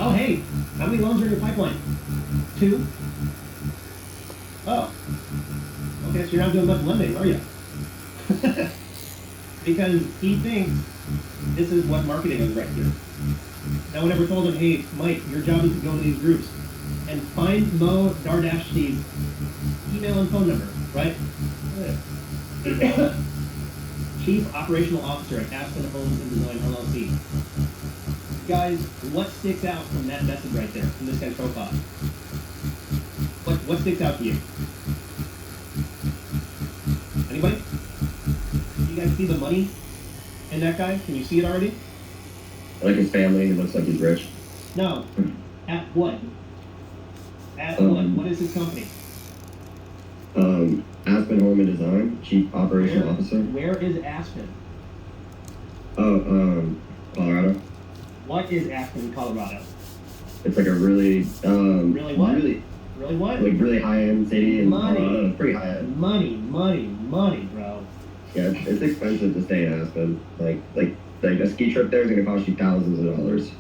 Speaker 1: Oh, hey, how many loans are in your pipeline? 2? Oh. Okay, so you're not doing much lending, are you? Because he thinks this is what marketing is right here. Now, whenever told him, hey, Mike, your job is to go to these groups and find Mo Dardashti's email and phone number, right? Chief Operational Officer at Aspen Homes and Design LLC. Guys, what sticks out from that message right there, from this guy's profile? What sticks out to you? Anybody? You guys see the money in that guy? Can you see it already?
Speaker 2: Like his family, he looks like he's rich.
Speaker 1: No. At what? At what? What is his company?
Speaker 2: Aspen Home and Design, Chief Operational Officer.
Speaker 1: Where is Aspen?
Speaker 2: Oh, Colorado.
Speaker 1: What is Aspen, Colorado?
Speaker 2: It's like a really,
Speaker 1: Really what?
Speaker 2: Really
Speaker 1: what?
Speaker 2: like really high-end city in
Speaker 1: Money.
Speaker 2: Colorado. It's pretty high-end.
Speaker 1: Money, bro.
Speaker 2: Yeah, it's expensive to stay in Aspen. Like a ski trip there is gonna cost you thousands of dollars.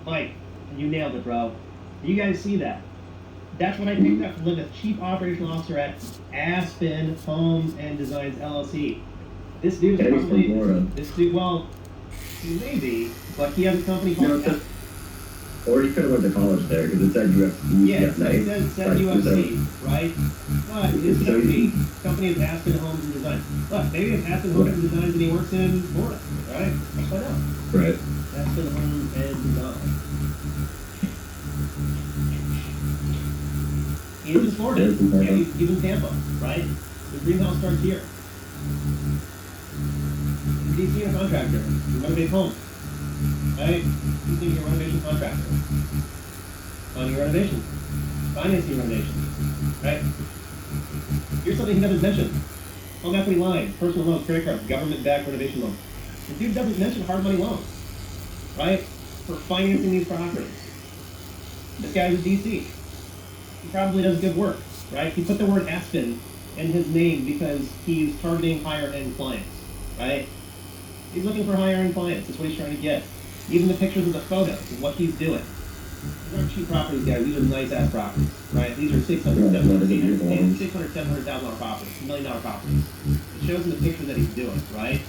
Speaker 1: Mike, you nailed it, bro. You guys see that? That's what I picked up from the Chief Operational Officer at Aspen Homes and Designs LLC. This dude is
Speaker 2: Yeah, he's from Florida.
Speaker 1: this dude. Well, he may be, but he has a company
Speaker 2: No,
Speaker 1: called.
Speaker 2: it's just, or he could have went to college there because it said UFC.
Speaker 1: Yeah, it said UFC, right? But his company is Aspen Homes and Designs. Look, maybe it's Aspen Homes and Designs and he works in Florida, right? Let's find out.
Speaker 2: Right.
Speaker 1: Aspen Homes and Designs. He's in Florida.
Speaker 2: Yeah,
Speaker 1: Yeah, he's in Tampa, right? The greenhouse starts here. He's a contractor. You renovate homes, right? He's being a renovation contractor. On your renovations. Financing renovations, right? something he doesn't mention. Home equity line, personal loans, credit cards, government-backed renovation loans. The dude doesn't mention hard money loans, right? For financing these properties. This guy's a DC. He probably does good work, right? He put the word Aspen in his name because he's targeting higher-end clients, right? He's looking for higher-end clients. That's what he's trying to get. Even the pictures of the photos of what he's doing. These aren't cheap properties, guys. These are nice-ass properties, right? These are $700,000 properties, $1 million properties. It shows in the pictures that he's doing, right?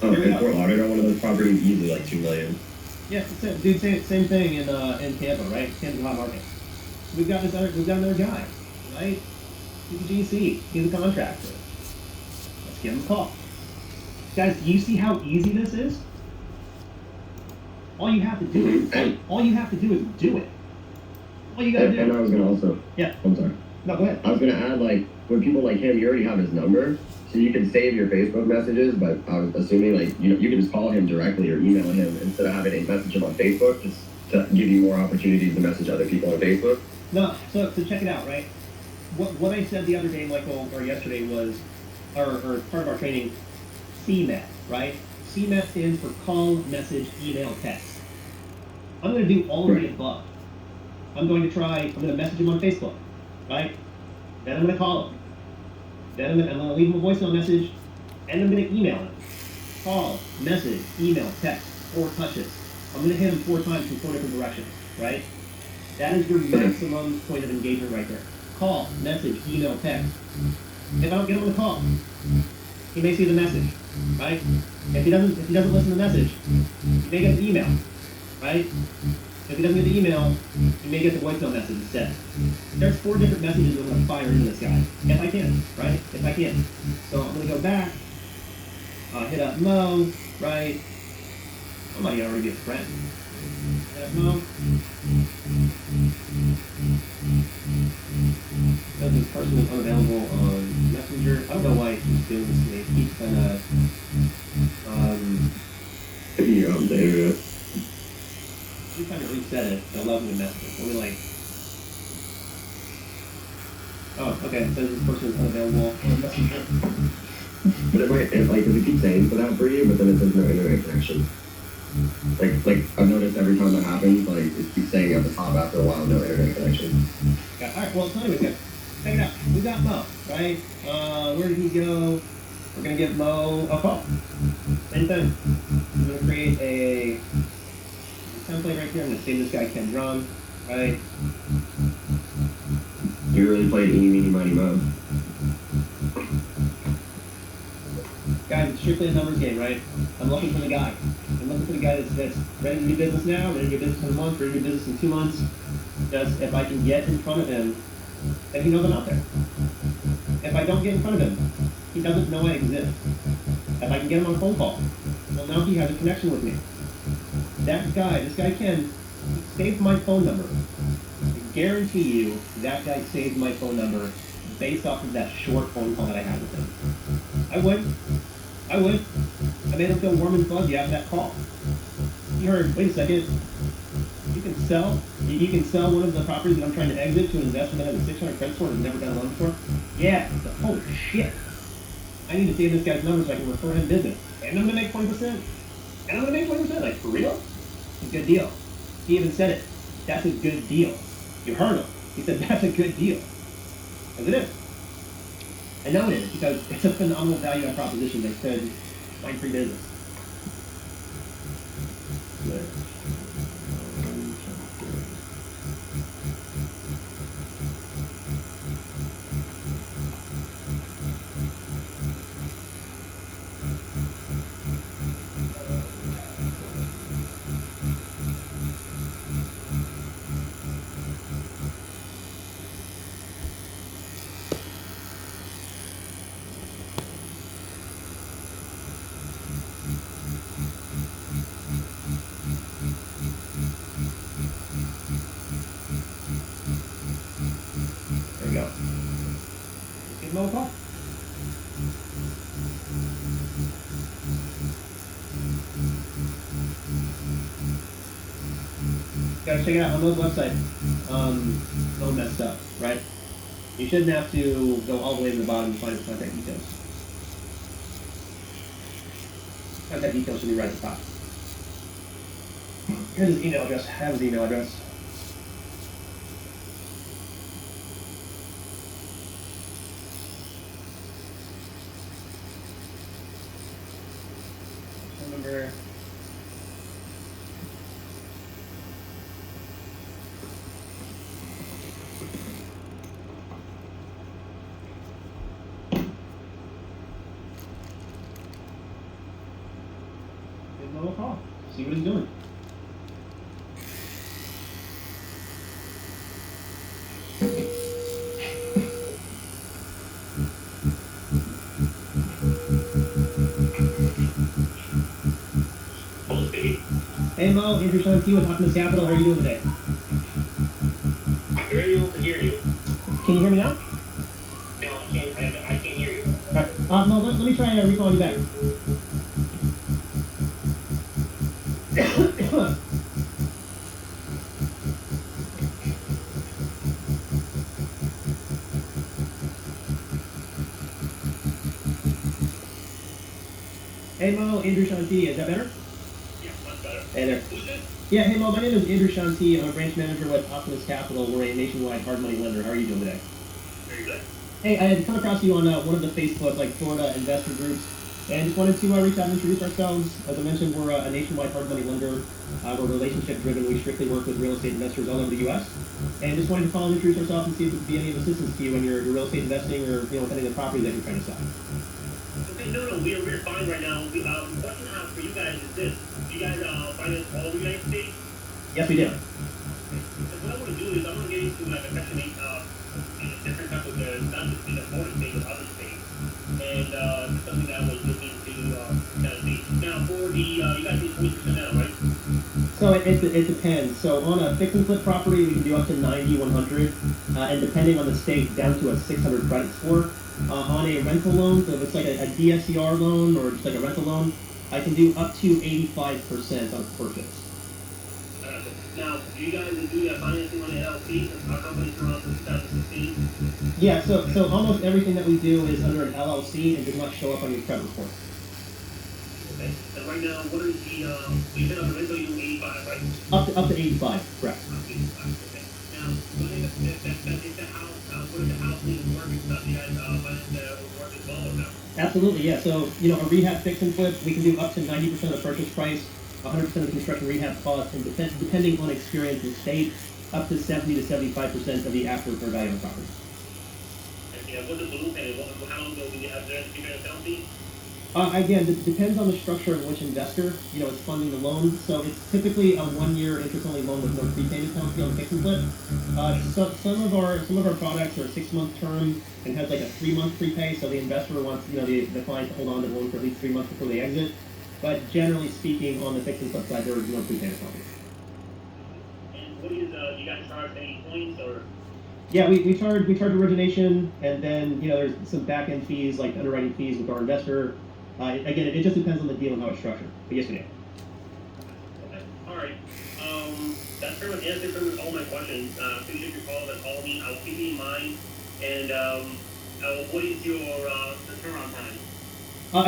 Speaker 2: Oh,
Speaker 1: Here we
Speaker 2: in
Speaker 1: go.
Speaker 2: Fort Lauderdale, one of those properties easily like $2 million.
Speaker 1: Yeah, dude, same thing in Tampa, right? Tampa hot market. We've got another guy, right? He's a GC. He's a contractor. Let's give him a call. Guys, do you see how easy this is? All you have to do is do it. All you gotta
Speaker 2: And I
Speaker 1: do.
Speaker 2: was gonna also.
Speaker 1: Yeah.
Speaker 2: I'm sorry.
Speaker 1: No, go ahead.
Speaker 2: I was gonna add, like, when people like him, you already have his number, so you can save your Facebook messages. But I was assuming, like, you can just call him directly or email him instead of having a message him on Facebook, just to give you more opportunities to message other people on Facebook.
Speaker 1: No, so check it out, right? What I said the other day, Michael, or yesterday was, or part of our training, CMAT, right? CMAT stands for call, message, email, text. I'm going to do all of the above. I'm going to message him on Facebook, right? Then I'm going to call him. Then I'm going to leave him a voicemail message, and I'm going to email him. Call, message, email, text, 4 touches. I'm going to hit him 4 times from 4 different directions, right? That is your maximum point of engagement right there. Call, message, email, text. If I don't get him on the call, he may see the message, right? If he doesn't listen to the message, he may get the email, right? If he doesn't get the email, he may get the voicemail message instead. There's 4 different messages I'm going to fire into this guy, if I can, right? If I can. So I'm going to go back, hit up Mo, right? I might already be a friend. Hit up Mo. Because this person is unavailable on Messenger. I don't know why he's doing this to me. He's kind of,
Speaker 2: Yeah, I'm there.
Speaker 1: he's trying to reset it. I love him to mess with. Let me like. Oh, okay. It says this person is unavailable on Messenger.
Speaker 2: But it might, does it keep saying for that for you? But then it says no internet connection. Like I've noticed every time that happens, like it keeps saying at the top after a while, no internet connection.
Speaker 1: Yeah, all right. Well, tell you what, guys. Check it out. We got Mo, right? Where did he go? We're gonna give Mo a call. Same thing. I'm gonna create a template right here. I'm gonna save this guy Ken Drum, right?
Speaker 2: You really played eeny, meeny, miny, mo.
Speaker 1: Guys, it's strictly a numbers game, right? I'm looking for the guy. I'm looking for the guy that's ready to do business now, ready to do business in a month, ready to do business in 2 months. Just if I can get in front of him, then he knows I'm out there. If I don't get in front of him, he doesn't know I exist. If I can get him on a phone call, well, now he has a connection with me. That guy, this guy Ken, saved my phone number. I guarantee you that guy saved my phone number based off of that short phone call that I had with him. I would. I made him feel warm and fuzzy after that call. He heard, wait a second, you can sell one of the properties that I'm trying to exit to an investment that has a 600 credit score and has never done a loan before? Yeah. Holy shit. I need to save this guy's number so I can refer him business. And I'm going to make 20%. And I'm going to make 20%. Like, for real? It's a good deal. He even said it. That's a good deal. You heard him. He said, that's a good deal. Because it is. I know it is, because it's a phenomenal value add proposition that could find free business. There you go. Give Mo a call. Gotta check it out on Mo's website. Mo messed up, right? You shouldn't have to go all the way to the bottom to find the contact details. Contact details should be right at the top. Here's his email address. I have his email address. Phone number. Give him a call. See what he's doing. Hey Mo, Andrew Sean T with Optimus Capital. How are you doing today?
Speaker 6: I'm very able to hear you.
Speaker 1: Can you hear me now?
Speaker 6: No, I can't hear you.
Speaker 1: Alright. Mo, let me try and recall you back. Hey Mo, Andrew Sean T. Is that better?
Speaker 6: Yeah, much better.
Speaker 1: Hey there.
Speaker 6: Who's this?
Speaker 1: Yeah, hey Mo, my name is Andrew Shanti. I'm a branch manager with Optimus Capital. We're a nationwide hard money lender. How are you doing today?
Speaker 6: Very good.
Speaker 1: Hey, I had come across you on one of the Facebook, Florida investor groups, and just wanted to reach out and introduce ourselves. As I mentioned, we're a nationwide hard money lender. We're relationship driven. We strictly work with real estate investors all over the U.S. And just wanted to call and introduce ourselves and see if we could be any of assistance to you in your real estate investing or with any of the property that you're trying to sell.
Speaker 6: Okay, no, we're fine right now. Question I have for you guys is this: do you guys finance all of the United States?
Speaker 1: Yes, we do.
Speaker 6: Because what I want to do is I want to get into like a Section 8 different types of not just in the Florida state but other states, and it's something that I was looking to kind of see. Now for the you guys need 20% now, right?
Speaker 1: So it depends. So on a fix and flip property, we can do up to 90, 100, and depending on the state, down to a 600 credit score. On a rental loan, so if it's like a DSCR loan or just like a rental loan, I can do up to 85% on a purchase.
Speaker 6: Now, do you guys do that financing on the LLC? Since our company's around since 2016.
Speaker 1: Yeah, so almost everything that we do is under an LLC and does not show up on your credit report.
Speaker 6: Okay. And right now, what is the you said on the rental you do 85, right?
Speaker 1: Up to 85, correct.
Speaker 6: 85. Okay. Now, what is the house? What is the housing work and stuff? You guys finance the work as well or no?
Speaker 1: Absolutely, yeah. So a rehab fix and flip, we can do up to 90% of the purchase price, 100% of the construction rehab cost, and depending on experience and state, up to 70 to 75% of the after repair value of the property.
Speaker 6: And yeah, what's the balloon payment? How long ago do you have there? Do you pay a penalty?
Speaker 1: Again, it depends on the structure and which investor, is funding the loan. So it's typically a 1-year interest-only loan with no prepayment penalty on fix and flip. Some of our products are a 6-month term and has like a 3-month prepay. So the investor wants, the client to hold on to the loan for at least 3 months before they exit. But generally speaking, on the fix and flip side, there is no prepayment penalty.
Speaker 6: And what is you guys charge any points or?
Speaker 1: Yeah, we charge origination, and then there's some back end fees like underwriting fees with our investor. Again, it just depends on the deal and how it's structured. But yes, we do.
Speaker 6: Okay. All right. That's pretty much answered pretty much all my questions. Appreciate your call and call me. I'll keep you in mind. And what is your the turnaround time?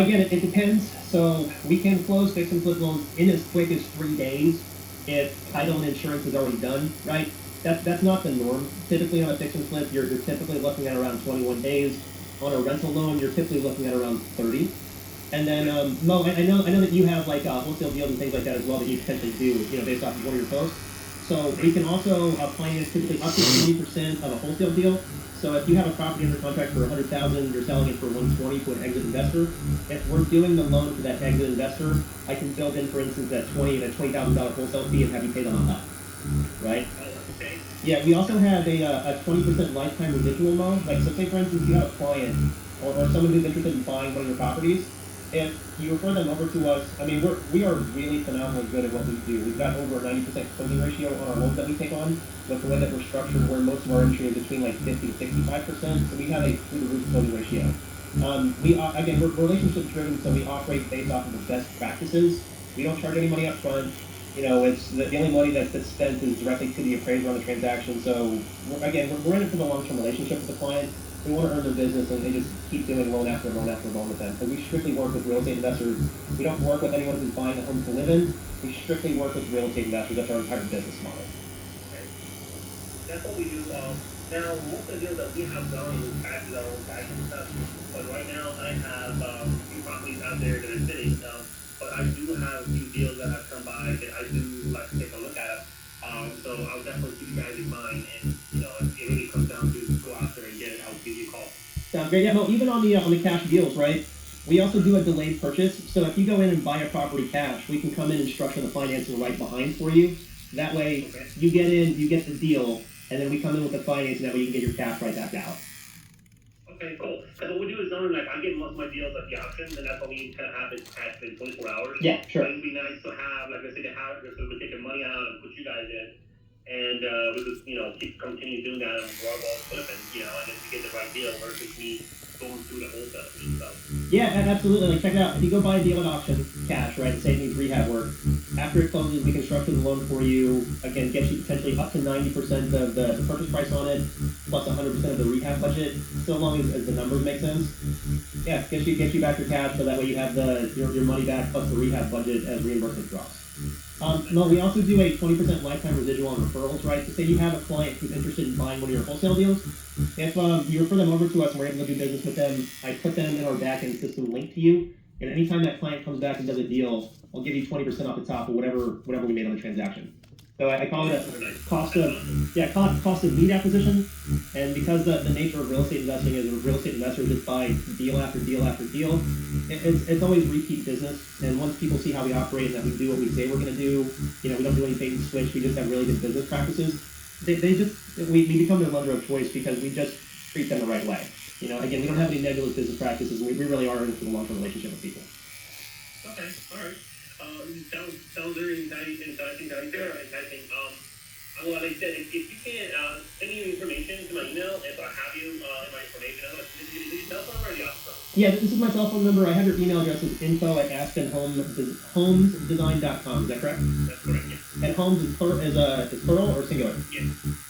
Speaker 1: Again, it depends. So we can close fix and flip loans in as quick as 3 days if title and insurance is already done, right? That's not the norm. Typically on a fix and flip, you're typically looking at around 21 days. On a rental loan, you're typically looking at around 30. And then, Mo, I know that you have wholesale deals and things like that as well that you potentially do, based off of one of your posts. So we can also finance typically up to 20% of a wholesale deal. So if you have a property under contract for $100,000, you're selling it for $120 to an exit investor. If we're doing the loan for that exit investor, I can build in, for instance, that $20,000 wholesale fee and have you pay them on top, right?
Speaker 6: Okay.
Speaker 1: Yeah, we also have a 20% lifetime residual loan. So say for instance you have a client or someone who's interested in buying one of your properties. If you refer them over to us, we are really phenomenally good at what we do. We've got over a 90% closing ratio on our loans that we take on. With the way that we're structured, where most of our industry is between 50 to 65%, so we have a through-the-roof closing ratio. We're relationship driven, so we operate based off of the best practices. We don't charge any money up front. It's the only money that's spent is directly to the appraiser on the transaction. So we're in it for the long-term relationship with the client. We want to earn their business, and they just keep doing loan after loan after loan with them. Because we strictly work with real estate investors. We don't work with anyone who's buying a home to live in. We strictly work with real estate investors. That's our entire business model.
Speaker 7: That's what we do. Now, most of the deals that we have done is cash our own cash and stuff. But right now, I have a few properties out there that are sitting. But I do have a few deals that have come by that I do like to take a look at. So I'll definitely keep you guys in mind. And if it really comes down to go out there and get it, I'll give you a call.
Speaker 1: Sounds great. Yeah, no, even on the cash deals, right? We also do a delayed purchase. So if you go in and buy a property cash, we can come in and structure the financing right behind for you. That way, you get in, you get the deal, and then we come in with the financing. That way, you can get your cash right back out.
Speaker 7: Okay, cool. Because what we do is normally, like, I get most of my deals at the auction, and that's what we kind of have it cash in 24 hours.
Speaker 1: Yeah, sure.
Speaker 7: But it would be nice to have, like I said, to have it so we could take the money out and put you guys in. And we could continue doing that and we're all flipping, and then we get the right deal versus me going through the wholesalers and stuff.
Speaker 1: Yeah, absolutely. Like, check it out. If you go buy a deal at auction, cash, right, say it needs rehab work, after it closes, we can structure the loan for you, again, get you potentially up to 90% of the purchase price on it, plus 100% of the rehab budget, so long as the numbers make sense. Yeah, get you back your cash, so that way you have your money back plus the rehab budget as reimbursement drops. No, we also do a 20% lifetime residual on referrals, right? So say you have a client who's interested in buying one of your wholesale deals. If you refer them over to us and we're able to do business with them, I put them in our back-end system linked to you. And anytime that client comes back and does a deal, I'll give you 20% off the top of whatever we made on the transaction. So I call it a cost of lead acquisition. And because the nature of real estate investing is real estate investors just buy deal after deal after deal, it's always repeat business. And once people see how we operate and that we do what we say we're going to do, we don't do any bait and switch. We just have really good business practices. We become their lender of choice because we just treat them the right way. Again, we don't have any negative business practices. We really are in it for the long-term relationship with people.
Speaker 7: Okay, all right. Sounds very enticing. Well, like I said, if you can send me your information to my email, if I have you in my information, I'm going to send you your cell phone or the office phone?
Speaker 1: Yeah, this is my cell phone number. I have your email address as info@aspenhomesdesign.com. Is that correct?
Speaker 7: That's correct, yes.
Speaker 1: And Homes is plural or singular?
Speaker 7: Yes,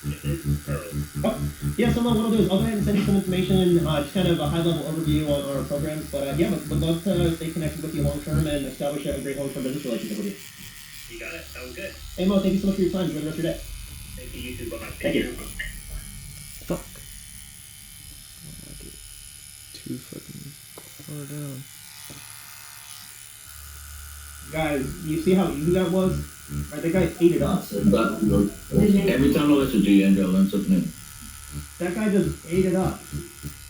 Speaker 7: it is plural.
Speaker 1: Oh, yeah, so what I'll do is I'll go ahead and send you some information, just kind of a high-level overview on our programs. But yeah, would love to stay connected with you long-term and establish a great long-term business relationship with you.
Speaker 7: You got it. Sounds good.
Speaker 1: Hey, Mo, thank you so much for your time. Enjoy the rest of your day.
Speaker 7: Thank you, you too. Bye-bye.
Speaker 1: Thank you.
Speaker 8: Fuck. I get too fucking far down.
Speaker 1: Guys, you see how easy that was? Right, that guy ate it up.
Speaker 4: Every time I listen to you, Andrew, I learn something new.
Speaker 1: That guy just ate it up.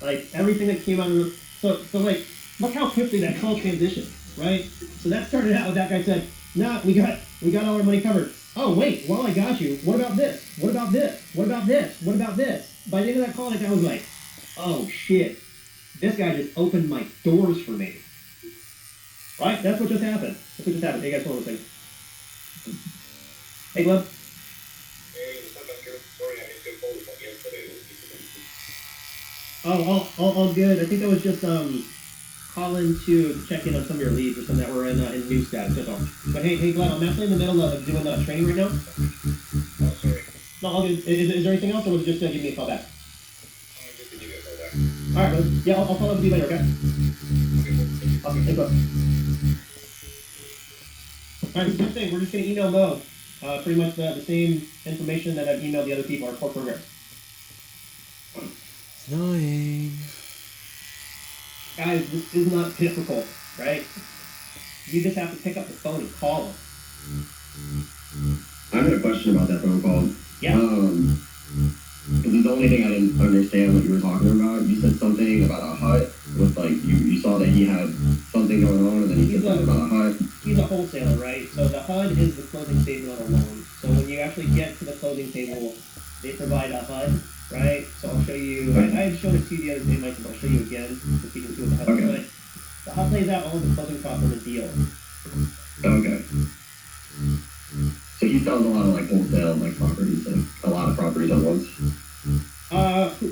Speaker 1: Like, everything that came out of the... So like, look how quickly that call transitioned, right? So that started out with that guy said, nah, we got all our money covered. Oh, wait, while I got you, what about this? What about this? What about this? What about this? By the end of that call, that guy was like, oh, shit. This guy just opened my doors for me. Right? That's what just happened. Hey, guys, hold on a second. Hey, Gleb.
Speaker 6: Hey, what's up, Andrew? Sorry, I missed your call yesterday.
Speaker 1: All good. I think I was just calling to check in on some of your leads or some that were in new stats. That's all. But hey, Gleb, I'm actually in the middle of doing training right now.
Speaker 6: Oh, sorry.
Speaker 1: No, all good. Is there anything else, or was it just give me a call back?
Speaker 6: Just to give you a call back.
Speaker 1: All right, bud. Yeah, I'll follow up with you later. Okay. Awesome. Thanks, bud. All right, same thing. We're just gonna email Mo. Pretty much the same information that I've emailed the other people, our core program.
Speaker 8: It's annoying.
Speaker 1: Guys, this is not difficult, right? You just have to pick up the phone and call them.
Speaker 2: I had a question about that phone call.
Speaker 1: Yeah.
Speaker 2: This is the only thing I didn't understand what you were talking about. You said something about a hut with you saw that he had something going on, and then you said something about a hut.
Speaker 1: He's a wholesaler, right? So the HUD is the closing statement on a loan. So when you actually get to the closing table, they provide a HUD, right? So I'll show you. I had shown it to you the other day, Mike, but I'll show you again so you can see what the HUD looks like. The HUD lays out all of the closing costs on the deal.
Speaker 2: Okay. So he sells a lot of wholesale properties, a lot of properties at once.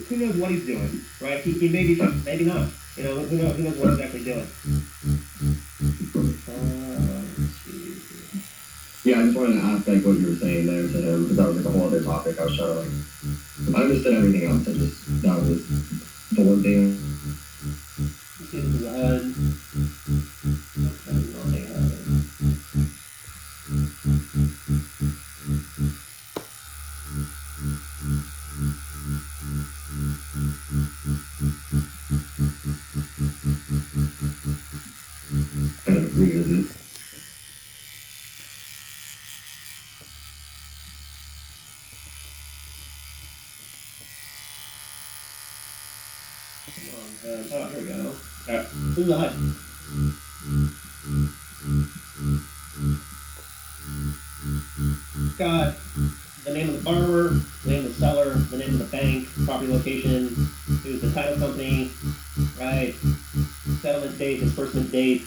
Speaker 1: Who knows what he's doing, right? He may be, maybe not. Who knows what he's actually doing.
Speaker 2: Yeah, I just wanted to ask like what you were saying there to him because that was like a whole other topic. I was trying to like, I understood everything else. I just that was the one thing.
Speaker 1: Let's get into the HUD.
Speaker 2: Kind of revisit.
Speaker 1: Oh, here we go. Alright, this is the HUD. Got the name of the borrower, the name of the seller, the name of the bank, property location, who's the title company, right? Settlement date, disbursement date.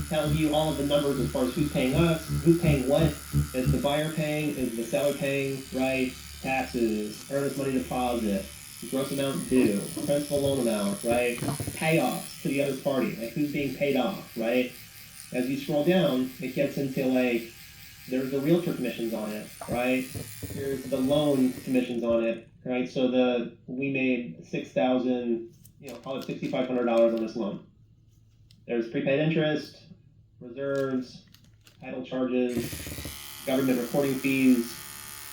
Speaker 1: Tells you all of the numbers as far as who's paying us, who's paying what, is the buyer paying, is the seller paying, right? Taxes, earnest money deposit, gross amount due, principal loan amount, right? Payoffs to the other party, like who's being paid off, right? As you scroll down, it gets into like, there's the realtor commissions on it, right? There's the loan commissions on it, right? So we made $6,000, call it $6,500 on this loan. There's prepaid interest, reserves, title charges, government reporting fees,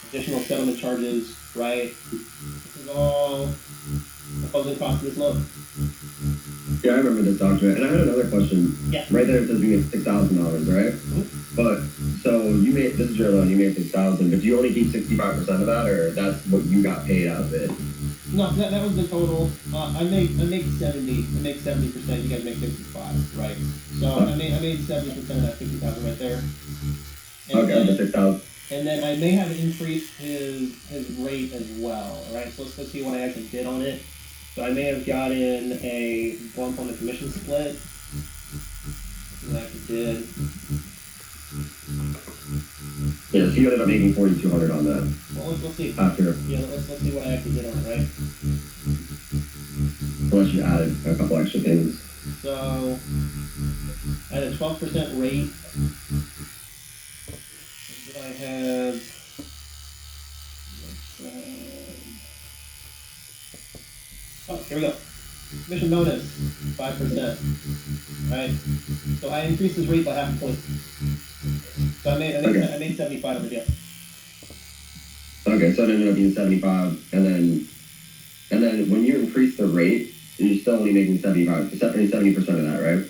Speaker 1: additional settlement charges, right? This is all the closing cost of this loan.
Speaker 2: Yeah, I remember this document. And I had another question.
Speaker 1: Yeah.
Speaker 2: Right there it says you made $6,000, right?
Speaker 1: Mm-hmm.
Speaker 2: But so you made this is your loan. You made $6,000, but do you only keep 65% of that, or that's what you got paid out of it?
Speaker 1: No, that was the total. I make 70. I make 70%. You guys make 65, right? So I made 70% of that 50,000 right there. And
Speaker 2: Okay,
Speaker 1: then,
Speaker 2: the 6,000.
Speaker 1: and then I may have increased his rate as well. Right. So let's see what I actually did on it. So I may have gotten a bump on the commission split. What I actually did.
Speaker 2: Yeah, so you ended up making $4,200 on that
Speaker 1: Well, let's see.
Speaker 2: after,
Speaker 1: Yeah, let's see what I actually did on it, right?
Speaker 2: unless you added a couple extra things.
Speaker 1: So, at a 12% rate, did I have, oh, here we go. Commission bonus, 5%, right? So I increased this rate by half a point. So I made 75 on the deal.
Speaker 2: Okay, so it ended up being 75, and then when you increase the rate, you're still only making 70% of that, right?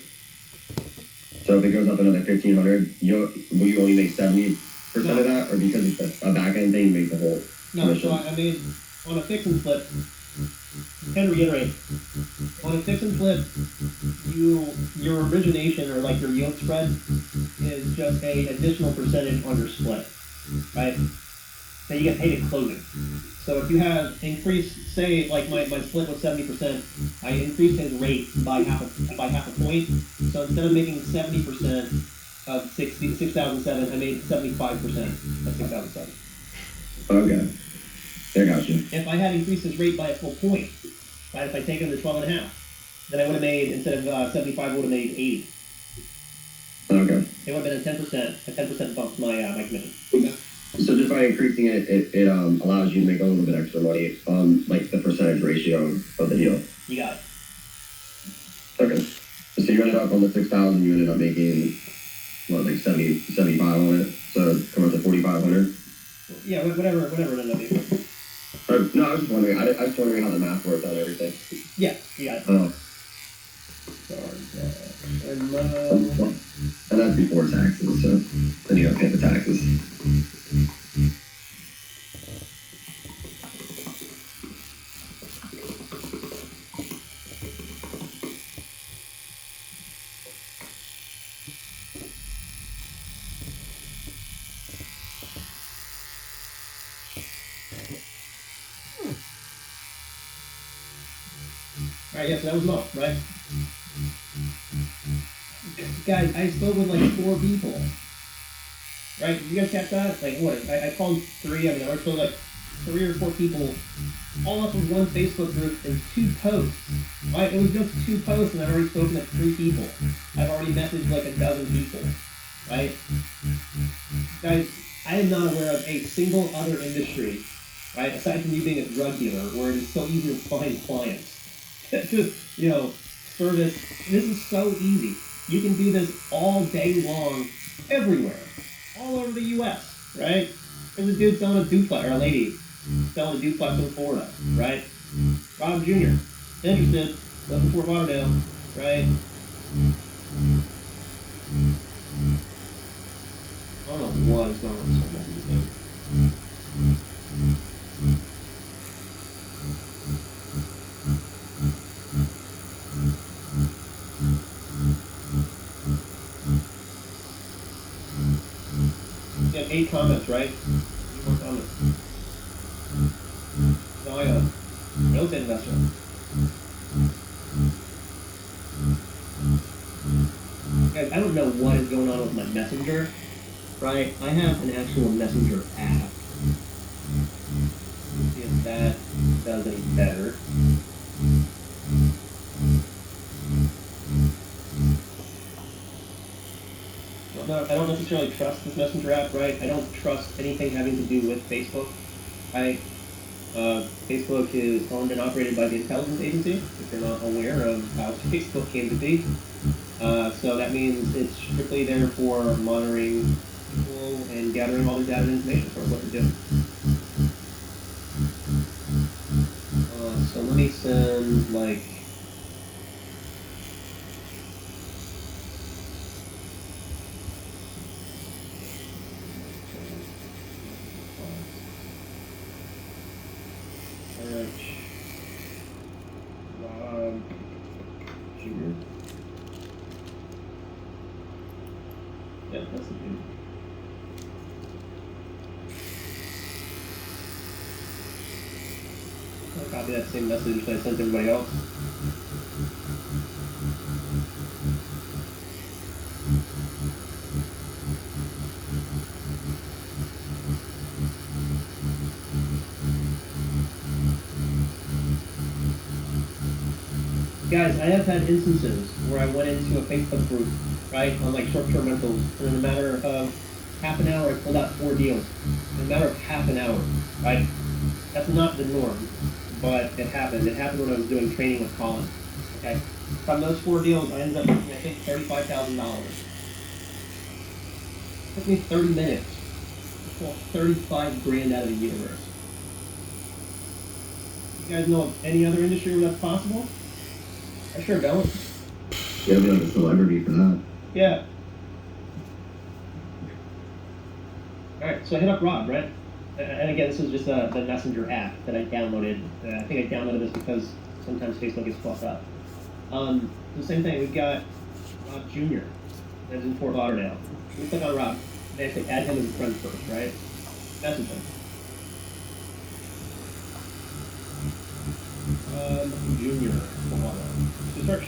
Speaker 2: So if it goes up another 1,500, will you only make 70% of that, or because it's a back end thing, you make the whole
Speaker 1: No,
Speaker 2: commission?
Speaker 1: so I made, on a fix and flip, and reiterate, on a fix and flip, your origination or like your yield spread is just a additional percentage on your split, right? Now you get paid at closing. So if you have increased, say like my split was 70%, I increased his rate by half a point. So instead of making 70% of 6,007, I made 75% of 6,007.
Speaker 2: Okay. I got you.
Speaker 1: If I had increased his rate by a full point, right, if I taken him to 12.5, then I would have made, instead of 75, I would have made 80.
Speaker 2: Okay.
Speaker 1: It would have been a 10% bump to my commission.
Speaker 2: So just by increasing it, it allows you to make a little bit extra money on like the percentage ratio of the deal.
Speaker 1: You got it.
Speaker 2: Okay. So you ended up on the 6,000, you ended up making what, like 75 on it. So come up to 4,500.
Speaker 1: Yeah, whatever it ended up being.
Speaker 2: No, I was just wondering. I was just wondering how the math worked on everything.
Speaker 1: Yeah, you got it.
Speaker 2: Oh, and that's before taxes. So then you gotta pay the taxes.
Speaker 1: Alright, yeah, so that was Mo, right? Guys, I spoke with like 4 people. Right? You guys catch that? Like what? I called 3, I spoke like 3 or 4 people, all off of one Facebook group and 2 posts. Right? It was just 2 posts and I've already spoken to 3 people. I've already messaged like a dozen people. Right? Guys, I am not aware of a single other industry, right, aside from you being a drug dealer, where it is so easy to find clients. Just, service. This is so easy. You can do this all day long, everywhere, all over the U.S., right? There's a dude selling a duplex, or a lady selling a duplex in Florida, right? Rob Jr. Interested, lives in Fort Lauderdale, right? I don't know what is going on with so many things. You have 8 comments, right? 8 more comments. Zion, real estate investor. Guys, I don't know what is going on with my messenger, right? I have an actual messenger app. See if that does any better. I don't necessarily trust this messenger app, right? I don't trust anything having to do with Facebook, right? Facebook is owned and operated by the intelligence agency, if you're not aware of how Facebook came to be. So that means it's strictly there for monitoring people and gathering all the data and information for what they're doing. So let me send, like, Rob Jr. Yeah, that's the dude. I'll copy that same message that I sent everybody else. Guys, I have had instances where I went into a Facebook group, right, on like short-term rentals, and in a matter of half an hour, I pulled out 4 deals. In a matter of half an hour, right? That's not the norm, but it happened. It happened when I was doing training with Colin. Okay, from those 4 deals, I ended up making, I think, $35,000. It took me 30 minutes to pull 35 grand out of the universe. You guys know of any other industry where that's possible? I sure don't.
Speaker 2: You gotta be like a celebrity for that.
Speaker 1: Yeah. Alright, so I hit up Rob, right? And again, this is just the Messenger app that I downloaded. I think I downloaded this because sometimes Facebook gets fucked up. The same thing, we've got Rob Jr. that's in Fort Lauderdale. We click on Rob. They actually add him as a friend first, right? Message him. Junior. To search.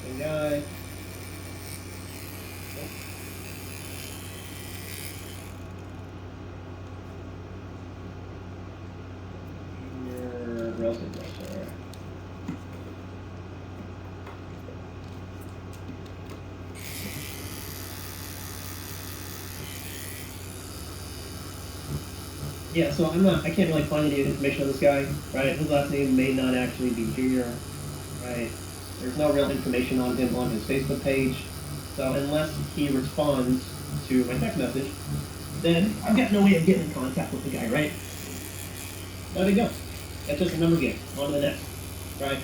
Speaker 1: Same guy. Junior real estate investor. Yeah, so I can't really find any information on this guy, right? His last name may not actually be Junior, right? There's no real information on him on his Facebook page. So unless he responds to my text message, then I've got no way of getting in contact with the guy, right? Let it go. It's just a number game. On to the next, right?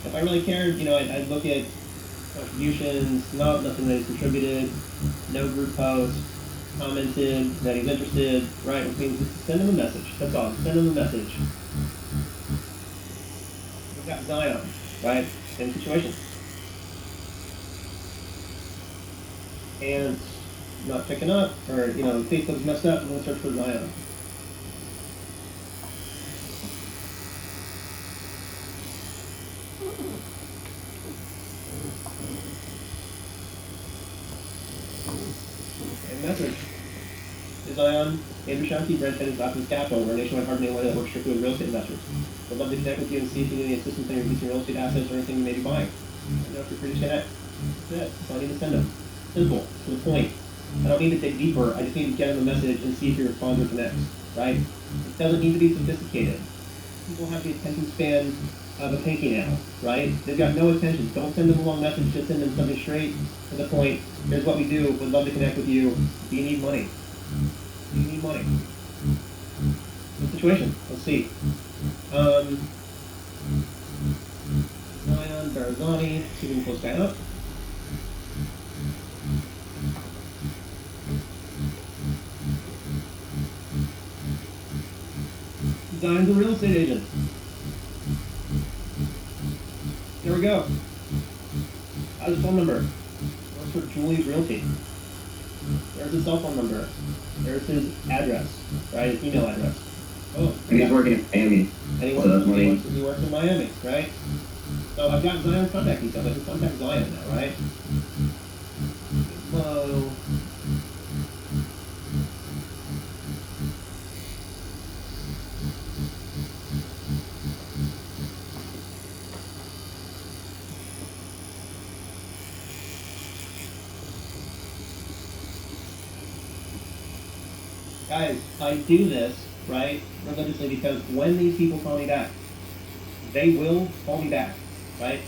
Speaker 1: If I really cared, I'd look at contributions, nothing that he's contributed, no group posts, commented that he's interested, right? Which means just send him a message. That's all. Send him a message. We've got Zion, right? Same situation. And not picking up, or Facebook's messed up. I'm gonna search for Zion. Message. Hey Zion, Andrew Shanti, Brent Jennings, Optimus Capital. We're a nationwide hard money lender that works strictly with real estate investors. We'd love to connect with you and see if you need any assistance in increasing real estate assets or anything you may be buying. You know, if you're free to connect. That's it. That's all I need to send them. Simple, to the point. I don't need to dig deeper. I just need to get them a message and see if he responds or connects. Right? It doesn't need to be sophisticated. People have the attention span of a pinky now, right? They've got no attention. Don't send them a long message. Just send them something straight to the point. Here's what we do. We'd love to connect with you. Do you need money? Do you need money? What situation? Let's see. Zion Barzani. See if we can post that up. Zion's a real estate agent. There we go. How's his phone number? Works for Julie's Realty. There's his cell phone number. There's his address, right? His email address. Oh,
Speaker 2: And he's working in Miami.
Speaker 1: and he
Speaker 2: So that's
Speaker 1: works,
Speaker 2: money.
Speaker 1: he works in Miami, right? So I've got Zion's contact details. I can contact Zion now, right? Hello. Guys, I do this, right, religiously because when these people call me back, they will call me back, right?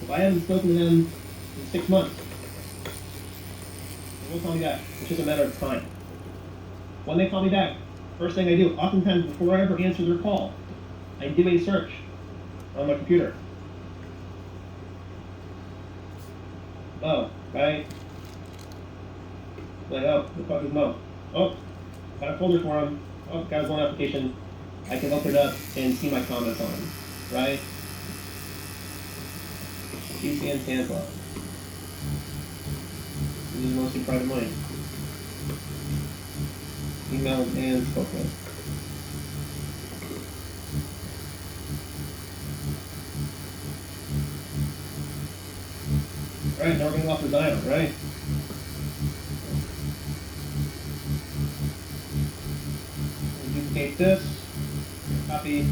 Speaker 1: If I haven't spoken to them in 6 months, they will call me back. It's just a matter of time. When they call me back, first thing I do, oftentimes before I ever answer their call, I do a search on my computer. Mo, right? Like, oh, the fuck is Mo? Oh, got a folder for him. Oh, got his loan application. I can open it up and see my comments on him, right? DC and Tampa. This is mostly private money. Emailed and spoke with. Alright, now we're going to go off the Zion, right? We'll duplicate this. Copy.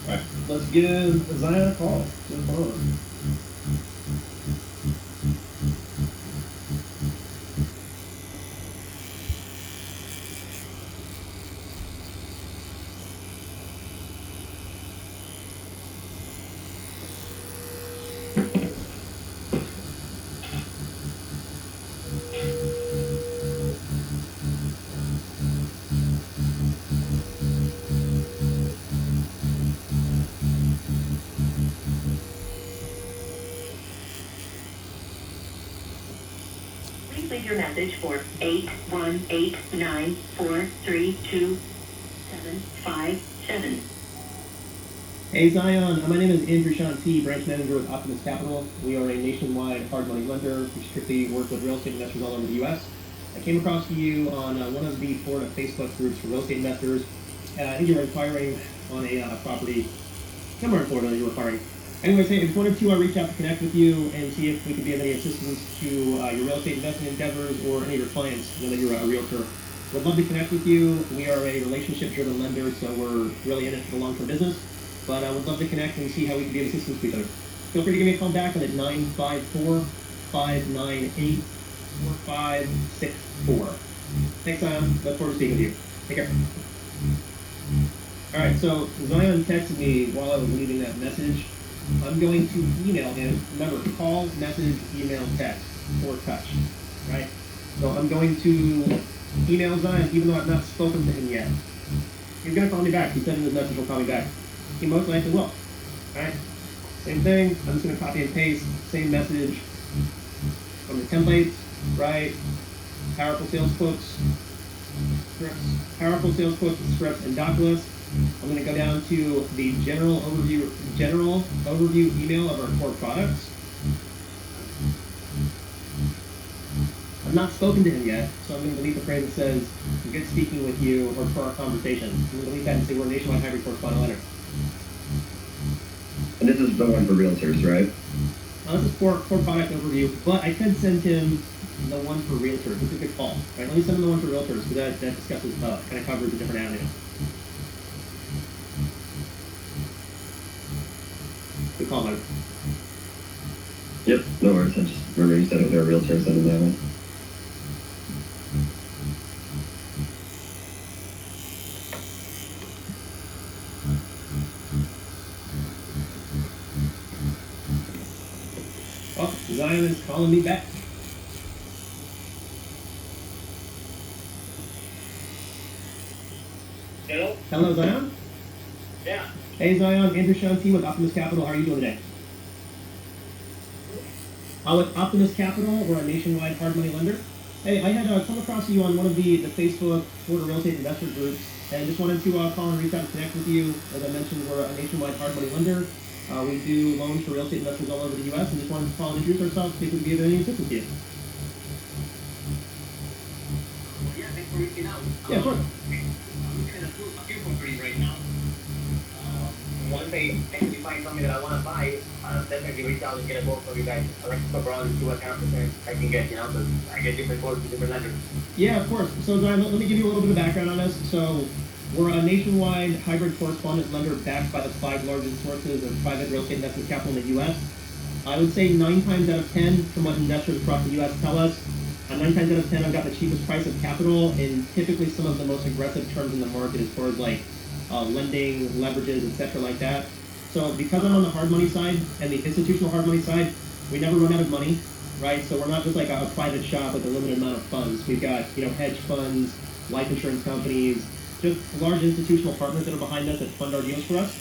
Speaker 1: Alright, let's give Zion a call. To the phone.
Speaker 9: Please leave your message for 818-943-2757.
Speaker 1: Hey Zion, my name is Andrew Shanti, branch manager with Optimus Capital. We are a nationwide hard money lender. We strictly work with real estate investors all over the U.S. I came across you on one of the Florida Facebook groups for real estate investors. I think you were inquiring on a property somewhere in Florida you were inquiring. Anyways, hey, I just wanted to reach out to connect with you and see if we could be of any assistance to your real estate investment endeavors or any of your clients, whether you're a realtor. We'd love to connect with you. We are a relationship-driven lender, so we're really in it for the long-term business. But I would love to connect and see how we can be of assistance to each other. Feel free to give me a call back on at 954-598-4564. Thanks, Zion. Look forward to speaking with you. Take care. All right, so Zion texted me while I was leaving that message. I'm going to email him. Remember, call, message, email, text, or touch, right? So I'm going to email Zion, even though I've not spoken to him yet. He's going to call me back. He said in his message he'll call me back. He most likely will, right? Same thing. I'm just going to copy and paste, same message from the templates, right? Powerful sales quotes. scripts, powerful sales quotes, scripts, and doc lists. I'm going to go down to the general overview email of our core products. I've not spoken to him yet, so I'm going to delete the phrase that says, good speaking with you, or for our conversation. I'm going to delete that and say we're a nationwide hybrid correspondent lender.
Speaker 2: And this is the one for realtors, right?
Speaker 1: This is core product overview, but I could send him the one for realtors. It's a good call, right? Let me send him the one for realtors, because that discusses, kind of covers a different avenue. Good call, Mike.
Speaker 2: Yep, no worries. I just remember you said it there were realtors under that one.
Speaker 1: Oh, Zion is calling me back.
Speaker 7: Hello?
Speaker 1: Hello, Zion.
Speaker 7: Yeah.
Speaker 1: Hey, Zion. Andrew Shanti with Optimus Capital. How are you doing today? With Optimus Capital, we're a nationwide hard money lender. Hey, I had come across you on one of the Facebook Florida real estate investor groups, and just wanted to call and reach out and connect with you. As I mentioned, we're a nationwide hard money lender. We do loans for real estate investors all over the U.S., and just wanted to call and introduce ourselves, see if we could give any assistance to you.
Speaker 7: Yeah, thanks for reaching out.
Speaker 1: Yeah, sure.
Speaker 7: I'm looking at a few properties right now. Once I actually find something that I want to buy, I'll definitely reach out and get a quote from you guys. I like to talk around and see what kind of percent I can get, because I get different quotes from different lenders.
Speaker 1: Yeah, of course. So, Zion, let me give you a little bit of background on us. So, we're a nationwide hybrid correspondent lender backed by the 5 largest sources of private real estate investment capital in the U.S. I would say 9 times out of 10, from what investors across the U.S. tell us, 9 times out of 10, I've got the cheapest price of capital and typically some of the most aggressive terms in the market as far as like lending, leverages, etc. like that. So because I'm on the hard money side and the institutional hard money side, we never run out of money, right? So we're not just like a private shop with a limited amount of funds. We've got, hedge funds, life insurance companies, just large institutional partners that are behind us that fund our deals for us.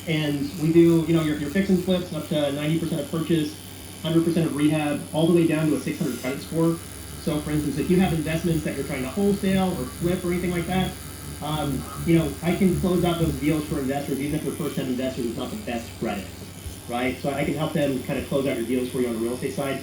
Speaker 1: And we do, your fix and flips up to 90% of purchase, 100% of rehab, all the way down to a 600 credit score. So for instance, if you have investments that you're trying to wholesale or flip or anything like that, I can close out those deals for investors, even if they're first-time investors, it's not the best credit, right? So I can help them kind of close out your deals for you on the real estate side.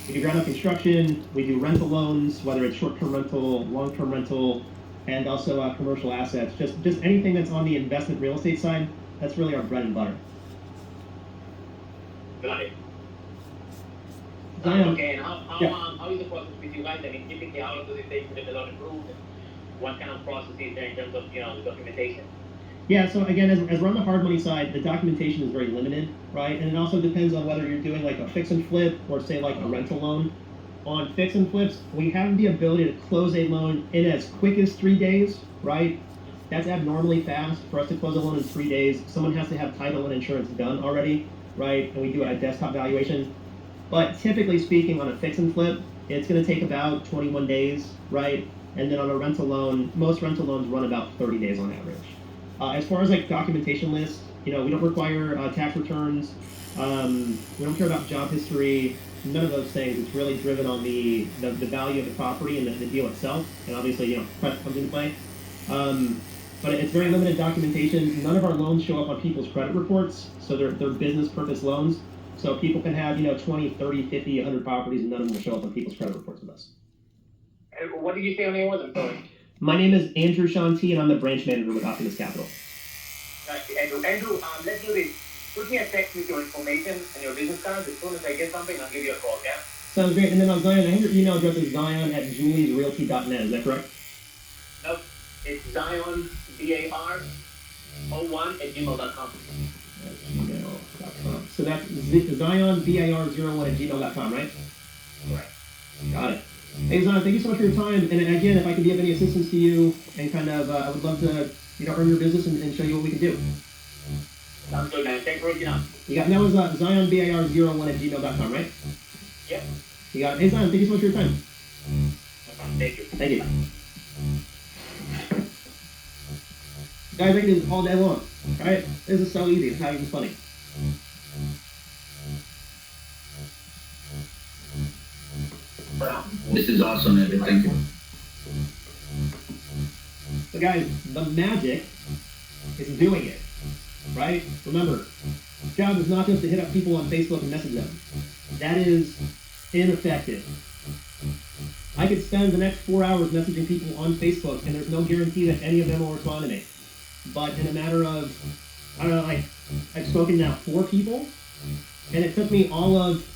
Speaker 1: We do ground-up construction, we do rental loans, whether it's short-term rental, long-term rental, and also commercial assets. Just anything that's on the investment real estate side, that's really our bread and butter.
Speaker 7: Got it.
Speaker 1: Zion.
Speaker 7: Okay, and how is the process with you guys? I mean, typically, how long does it take to get the loan approved? What kind of process is there in terms of, the documentation?
Speaker 1: Yeah, so again, as we're on the hard money side, the documentation is very limited, right? And it also depends on whether you're doing like a fix and flip or say like a rental loan. On fix and flips, we have the ability to close a loan in as quick as 3 days, right? That's abnormally fast. For us to close a loan in 3 days, someone has to have title and insurance done already, right? And we do a desktop valuation. But typically speaking, on a fix and flip, it's going to take about 21 days, right? And then on a rental loan, most rental loans run about 30 days on average. As far as like documentation lists, we don't require tax returns. We don't care about job history. None of those things. It's really driven on the value of the property and the deal itself. And obviously, credit comes into play. But it's very limited documentation. None of our loans show up on people's credit reports. So they're business purpose loans. So people can have, 20, 30, 50, 100 properties and none of them will show up on people's credit reports with us.
Speaker 7: What did you say your name was? I'm sorry.
Speaker 1: My name is Andrew Shanti, and I'm the branch manager with Optimus Capital.
Speaker 7: Andrew, let's do this. Put me a text with your information and your business cards. As soon as I get something, I'll give you a call, yeah?
Speaker 1: Sounds great. And then Zion, I have your email address is zion@juliesrealty.net. Is that correct?
Speaker 7: Nope. It's Zion, BAR01@gmail.com.
Speaker 1: Gmail.com. So that's Zion, BAR01@gmail.com, right?
Speaker 7: Right.
Speaker 1: Got it. Hey, Zion, thank you so much for your time. And again, if I can be of any assistance to you and kind of, I would love to, earn your business and show you what we can do.
Speaker 7: Sounds good, man. Thanks for reaching out.
Speaker 1: You got, that was Zion, BAR01@gmail.com, right?
Speaker 7: Yep.
Speaker 1: You got it. Hey, Zion, thank you so much for your time.
Speaker 7: Thank you.
Speaker 1: Thank you. Guys, I can do this all day long. Alright? This is so easy. It's not even funny.
Speaker 4: This is awesome, Evan. Thank you.
Speaker 1: So guys, the magic is doing it, right? Remember, job is not just to hit up people on Facebook and message them. That is ineffective. I could spend the next 4 hours messaging people on Facebook, and there's no guarantee that any of them will respond to me. But in a matter of, I don't know, like, I've spoken now 4 people, and it took me all of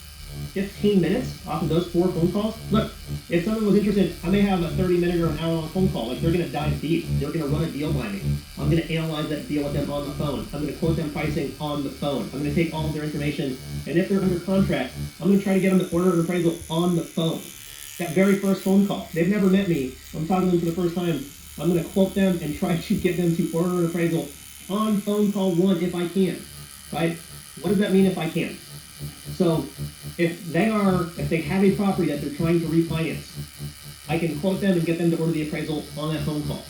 Speaker 1: 15 minutes off of those 4 phone calls. Look, if someone was interested, I may have a 30-minute or an hour-long phone call. Like, they're going to dive deep. They're going to run a deal by me. I'm going to analyze that deal with them on the phone. I'm going to quote them pricing on the phone. I'm going to take all of their information, and if they're under contract, I'm going to try to get them to order an appraisal on the phone. That very first phone call. They've never met me. I'm talking to them for the first time. I'm going to quote them and try to get them to order an appraisal on phone call 1 if I can, right? What does that mean if I can? So if they have a property that they're trying to refinance, I can quote them and get them to order the appraisal on that phone call.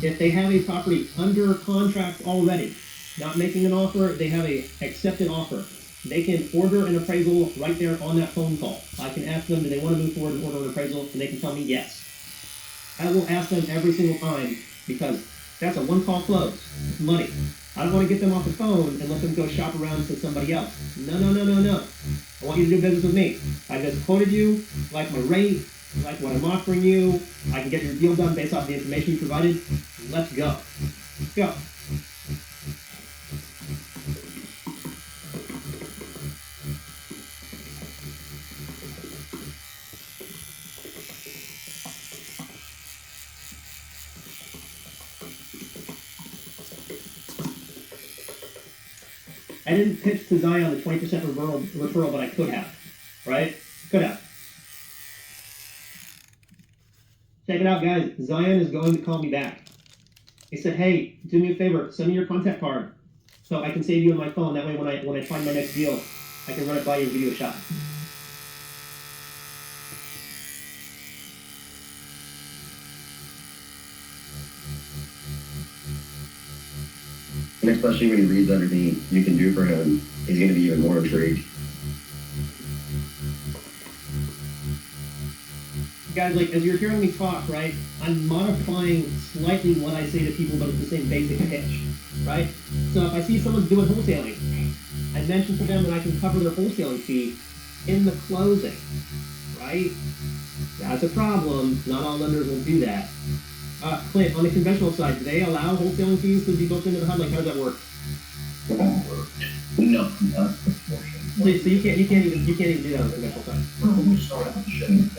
Speaker 1: If they have a property under contract already, not making an offer, they have a accepted offer, they can order an appraisal right there on that phone call. I can ask them, do they want to move forward and order an appraisal? And they can tell me yes. I will ask them every single time because that's a one-call close. It's money. I don't want to get them off the phone and let them go shop around to somebody else. No. I want you to do business with me. I just quoted you, like my rate, like what I'm offering you. I can get your deal done based off the information you provided. Let's go. Let's go. I didn't pitch to Zion the 20% referral, but I could have, right? Could have. Check it out, guys. Zion is going to call me back. He said, hey, do me a favor, send me your contact card so I can save you on my phone. That way when I find my next deal, I can run it by you and give you a shot.
Speaker 2: And especially when he reads underneath, you can do for him, he's going to be even more intrigued.
Speaker 1: Guys, like, as you're hearing me talk, right, I'm modifying slightly what I say to people, but it's the same basic pitch, right? So if I see someone's doing wholesaling, I mention to them that I can cover their wholesaling fee in the closing, right? That's a problem. Not all lenders will do that. Clint, on the conventional side, do they allow wholesaling fees to be built into the HUD? Like, how does that work?
Speaker 4: No.
Speaker 1: So you can't even do that on the conventional side.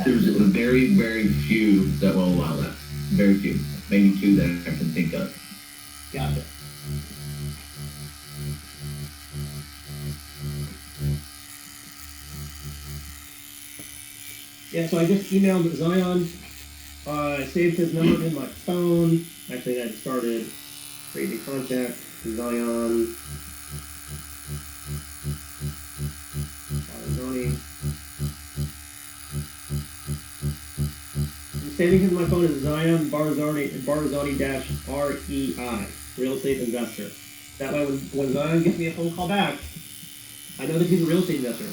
Speaker 4: There's very, very few that will allow that. Very few. Maybe 2 that I can think of.
Speaker 1: Gotcha. Yeah, so I just emailed Zion. I saved his number in my phone. Actually, that started creating contact. Zion. Barzoni. I'm saving him in my phone as Zion Barzoni-REI, real estate investor. That way, when Zion gives me a phone call back, I know that he's a real estate investor.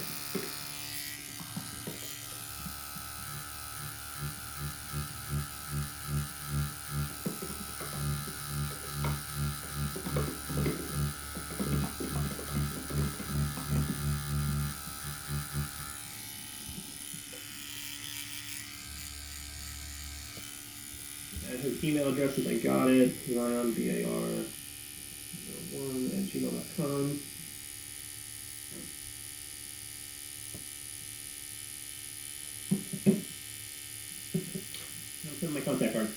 Speaker 1: His email address is, I got it, Zion, BAR01@gmail.com. I'll send my contact card.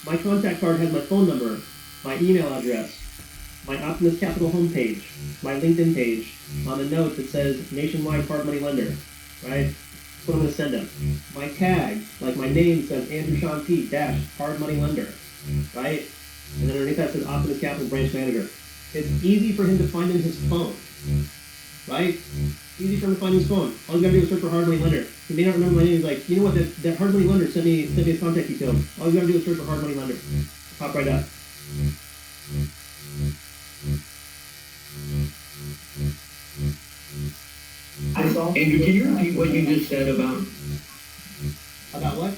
Speaker 1: My contact card has my phone number, my email address, my Optimus Capital homepage, my LinkedIn page. On the note that says Nationwide Hard Money Lender, right? That's what I'm going to send them. My tag, like my name, says Andrew Sean P. Hard Money Lender, right? And then underneath that says Optimus Capital Branch Manager. It's easy for him to find in his phone, right? Easy for him to find in his phone. All you got to do is search for Hard Money Lender. He may not remember my name. He's like, you know what? That Hard Money Lender sent me his contact details. All you got to do is search for Hard Money Lender. Pop right up.
Speaker 4: Andrew, can you repeat what you just said about,
Speaker 1: what?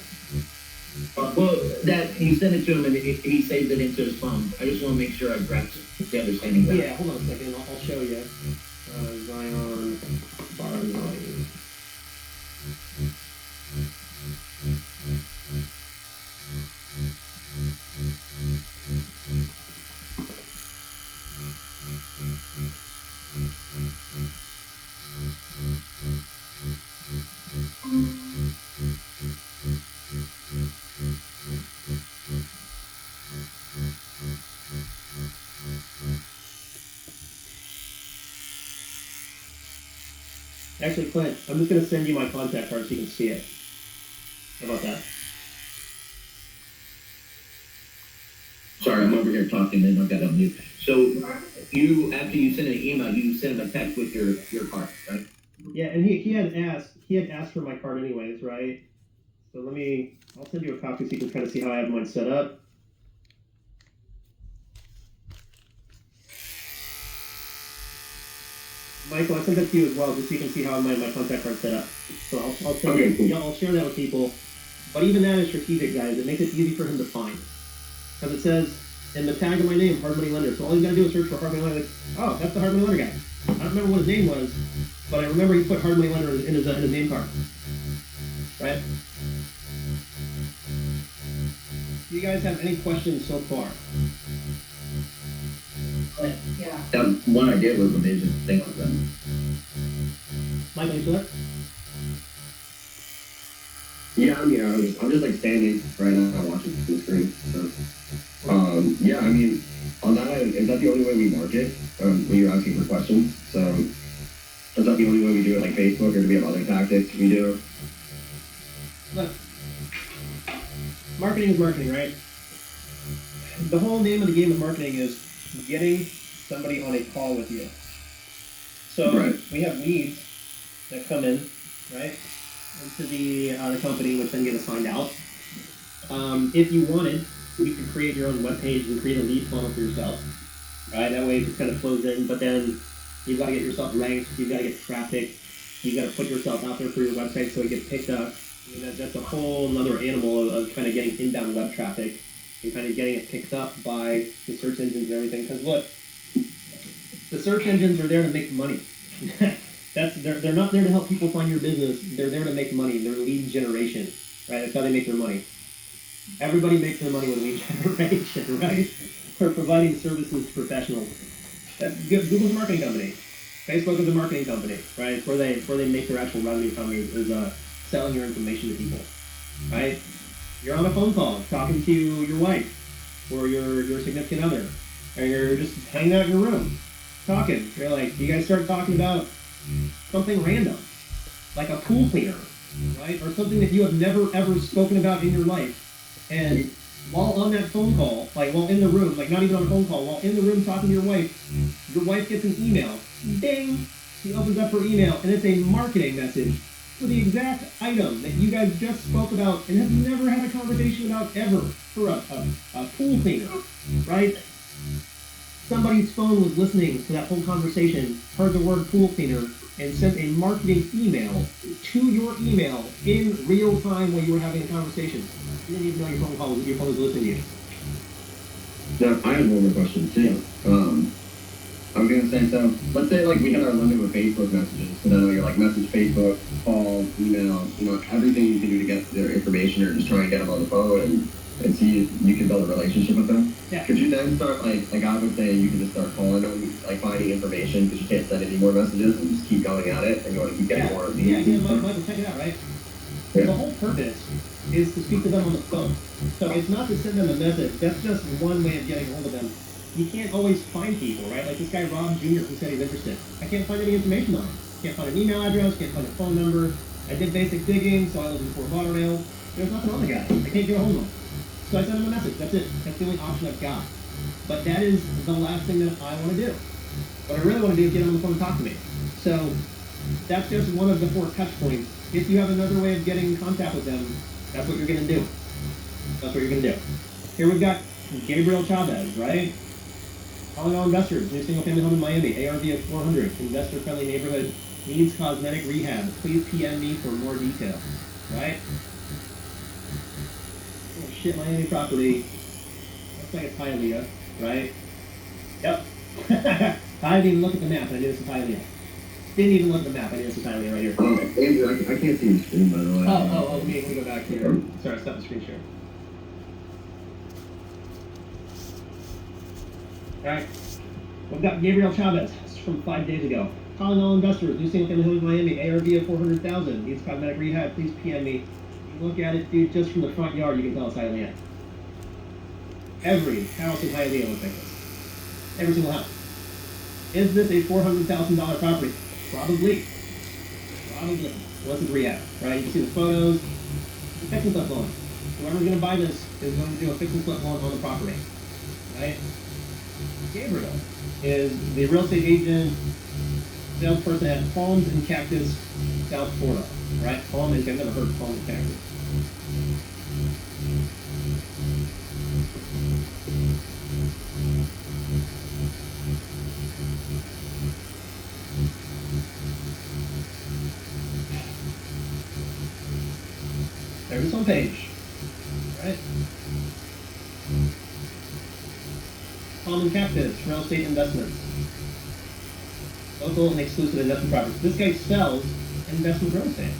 Speaker 4: well, that you sent it to him and he saved it into his phone. I just want to make sure I grasp the understanding of that.
Speaker 1: Yeah, hold on a second. I'll show you. Zion Barzani. Actually, Clint, I'm just going to send you my contact card so you can see it. How about that?
Speaker 4: Sorry, I'm over here talking and I've got on mute. So you, after you send an email, you send him a text with your card, right?
Speaker 1: Yeah, and he had asked for my card anyways, right? So I'll send you a copy so you can kind of see how I have mine set up. Michael, I sent that to you as well, just so you can see how my contact card's set up. So I'll send
Speaker 2: Okay, cool.
Speaker 1: yeah, I'll share that with people. But even that is strategic, guys. It makes it easy for him to find. Because it says in the tag of my name, Hard Money Lender. So all he's got to do is search for Hard Money Lender. Like, oh, that's the Hard Money Lender guy. I don't remember what his name was, but I remember he put Hard Money Lender in his name card. Right? Do you guys have any questions so far?
Speaker 9: Yeah.
Speaker 4: That one I did was amazing. Thank you, Ben.
Speaker 1: Michael, you still there?
Speaker 2: Yeah, I'm here. I'm just like standing right now watching the screen. So, yeah, I mean, on that, is that the only way we market when you're asking for questions? So, is that the only way we do it, like Facebook, or do we have other tactics we do?
Speaker 1: Look, marketing is marketing, right? The whole name of the game of marketing is getting somebody on a call with you. So
Speaker 2: Right.
Speaker 1: we have leads that come in, right, into the company, which then get assigned out. If you wanted, you could create your own webpage and create a lead funnel for yourself, right? That way it just kind of flows in, but then you've got to get yourself ranked, you've got to get traffic, you've got to put yourself out there for your website so it gets picked up. I mean, that's a whole other animal of kind of getting inbound web traffic and kind of getting it picked up by the search engines and everything. Because look, the search engines are there to make money. They're not there to help people find your business. They're there to make money. They're lead generation, right? That's how they make their money. Everybody makes their money with lead generation, right? Or providing services to professionals. Google's a marketing company. Facebook is a marketing company, right? It's where they make their actual revenue from is selling your information to people, right? You're on a phone call talking to your wife or your significant other, or you're just hanging out in your room talking. You're like, you guys start talking about something random, like a pool cleaner, right? Or something that you have never ever spoken about in your life. And while on that phone call, like while in the room, like not even on a phone call, while in the room talking to your wife gets an email. Ding! She opens up her email and it's a marketing message for the exact item that you guys just spoke about and have never had a conversation about ever for a pool cleaner, right? Somebody's phone was listening to that whole conversation, heard the word pool cleaner, and sent a marketing email to your email in real time while you were having a conversation. You didn't even know your phone was listening to you.
Speaker 2: Now, I have one more question too. I was gonna say, so let's say like we had our limit with Facebook messages, so then you're like message Facebook, call, email, everything you can do to get their information or just try and get them on the phone and see if you can build a relationship with them.
Speaker 1: Yeah.
Speaker 2: Could you then start like I would say you can just start calling them, like finding information because you can't send any more messages and just keep going at it and you want to keep getting more of these.
Speaker 1: Yeah, Michael, check it out, right?
Speaker 2: Yeah.
Speaker 1: The whole purpose is to speak to them on the phone. So it's not to send them a message. That's just one way of getting hold of them. You can't always find people, right? Like this guy Rob Jr. who said he's interested. I can't find any information on him. Can't find an email address, can't find a phone number. I did basic digging, so I live in Fort Lauderdale. There's nothing on the guy. I can't get a hold of him. So I sent him a message. That's it. That's the only option I've got. But that is the last thing that I want to do. What I really want to do is get him on the phone and talk to me. So that's just one of the 4 touch points. If you have another way of getting in contact with them, that's what you're going to do. That's what you're going to do. Here we've got Gabriel Chavez, right? Calling all investors, new single family home in Miami, ARV of 400, investor friendly neighborhood, needs cosmetic rehab. Please PM me for more detail. Right? Oh shit, Miami property. Looks like it's Hialeah, right? Yep. I didn't even look at the map. I knew this was Hialeah. Didn't even look at the map. I knew this was Hialeah right here.
Speaker 2: Andrew, I can't see your screen, by the way.
Speaker 1: Let me go back here. Sorry, stop the screen share. Alright. We've got Gabriel Chavez. This is from 5 days ago. Calling all investors. New single family home in Miami. ARV of 400,000. Needs cosmetic rehab. Please PM me. You look at it, dude, just from the front yard, you can tell it's Hialeah. Every house in Hialeah looks like this. Every single house. Is this a $400,000 property? Probably. Probably. Unless it's rehab, right? You can see the photos. It's a fix and flip loan. Whoever's going to buy this is going to do a fix and flip loan on the property, right? Gabriel is the real estate agent, salesperson at Palms and Cactus, South Florida, right? Palm and I've never heard of Palms and Cactus. There's this on page, right? Palm and Cactus, real estate investments. Local and exclusive investment properties. This guy sells investment real estate,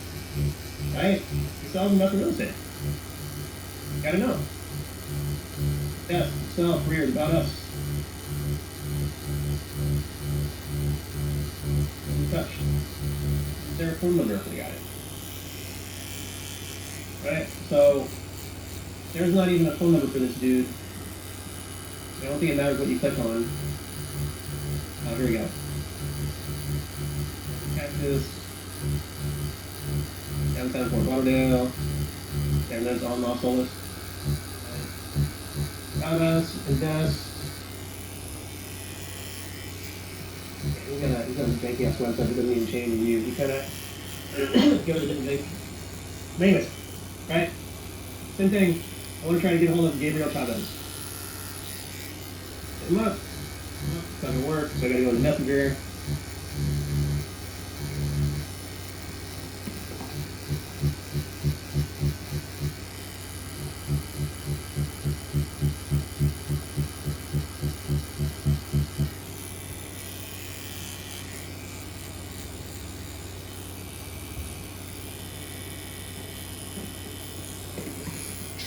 Speaker 1: right? He sells investment real estate. Gotta know. Yes, sell, careers, about us. Touch. Is there a phone number for the guy? Right? So, there's not even a phone number for this dude. I don't think it matters what you click on. Oh, here we go. Cactus. Downtown Fort Lauderdale. And there's on Los Olas. About us, invest. He's got a janky ass website that doesn't even change the view. He kind of goes to different things. Anyways, right? Same thing. I want to try to get a hold of Gabriel Chavez. Hit him up. It's not gonna work, so I gotta go to Messenger.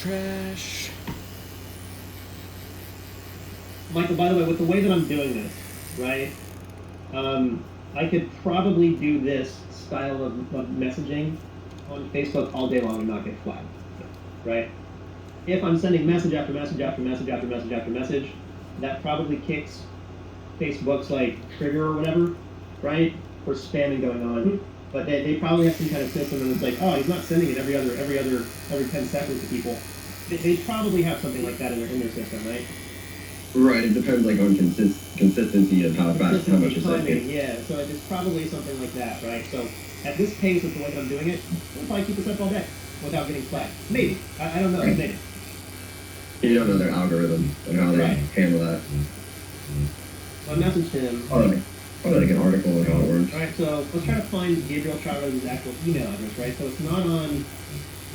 Speaker 8: Trash.
Speaker 1: Michael, by the way, with the way that I'm doing this, right, I could probably do this style of messaging on Facebook all day long and not get flagged, right? If I'm sending message after message after message after message after message, that probably kicks Facebook's like trigger or whatever, right, for spamming going on. But they probably have some kind of system and it's like, oh, he's not sending it every 10 seconds to people. They probably have something like that in their system, right?
Speaker 2: Right, it depends like on consistency of how fast, how much you're sending.
Speaker 1: Yeah, so it's probably something like that, right? So at this pace, with the way that I'm doing it, we'll probably keep this up all day without getting flagged. Maybe. I don't know.
Speaker 2: Right.
Speaker 1: Maybe.
Speaker 2: You don't know their algorithm and how they handle that.
Speaker 1: So I messaged him.
Speaker 2: Probably like an article on how it works.
Speaker 1: Alright, so let's try to find Gabriel Chavez's actual email address, right? So it's not on,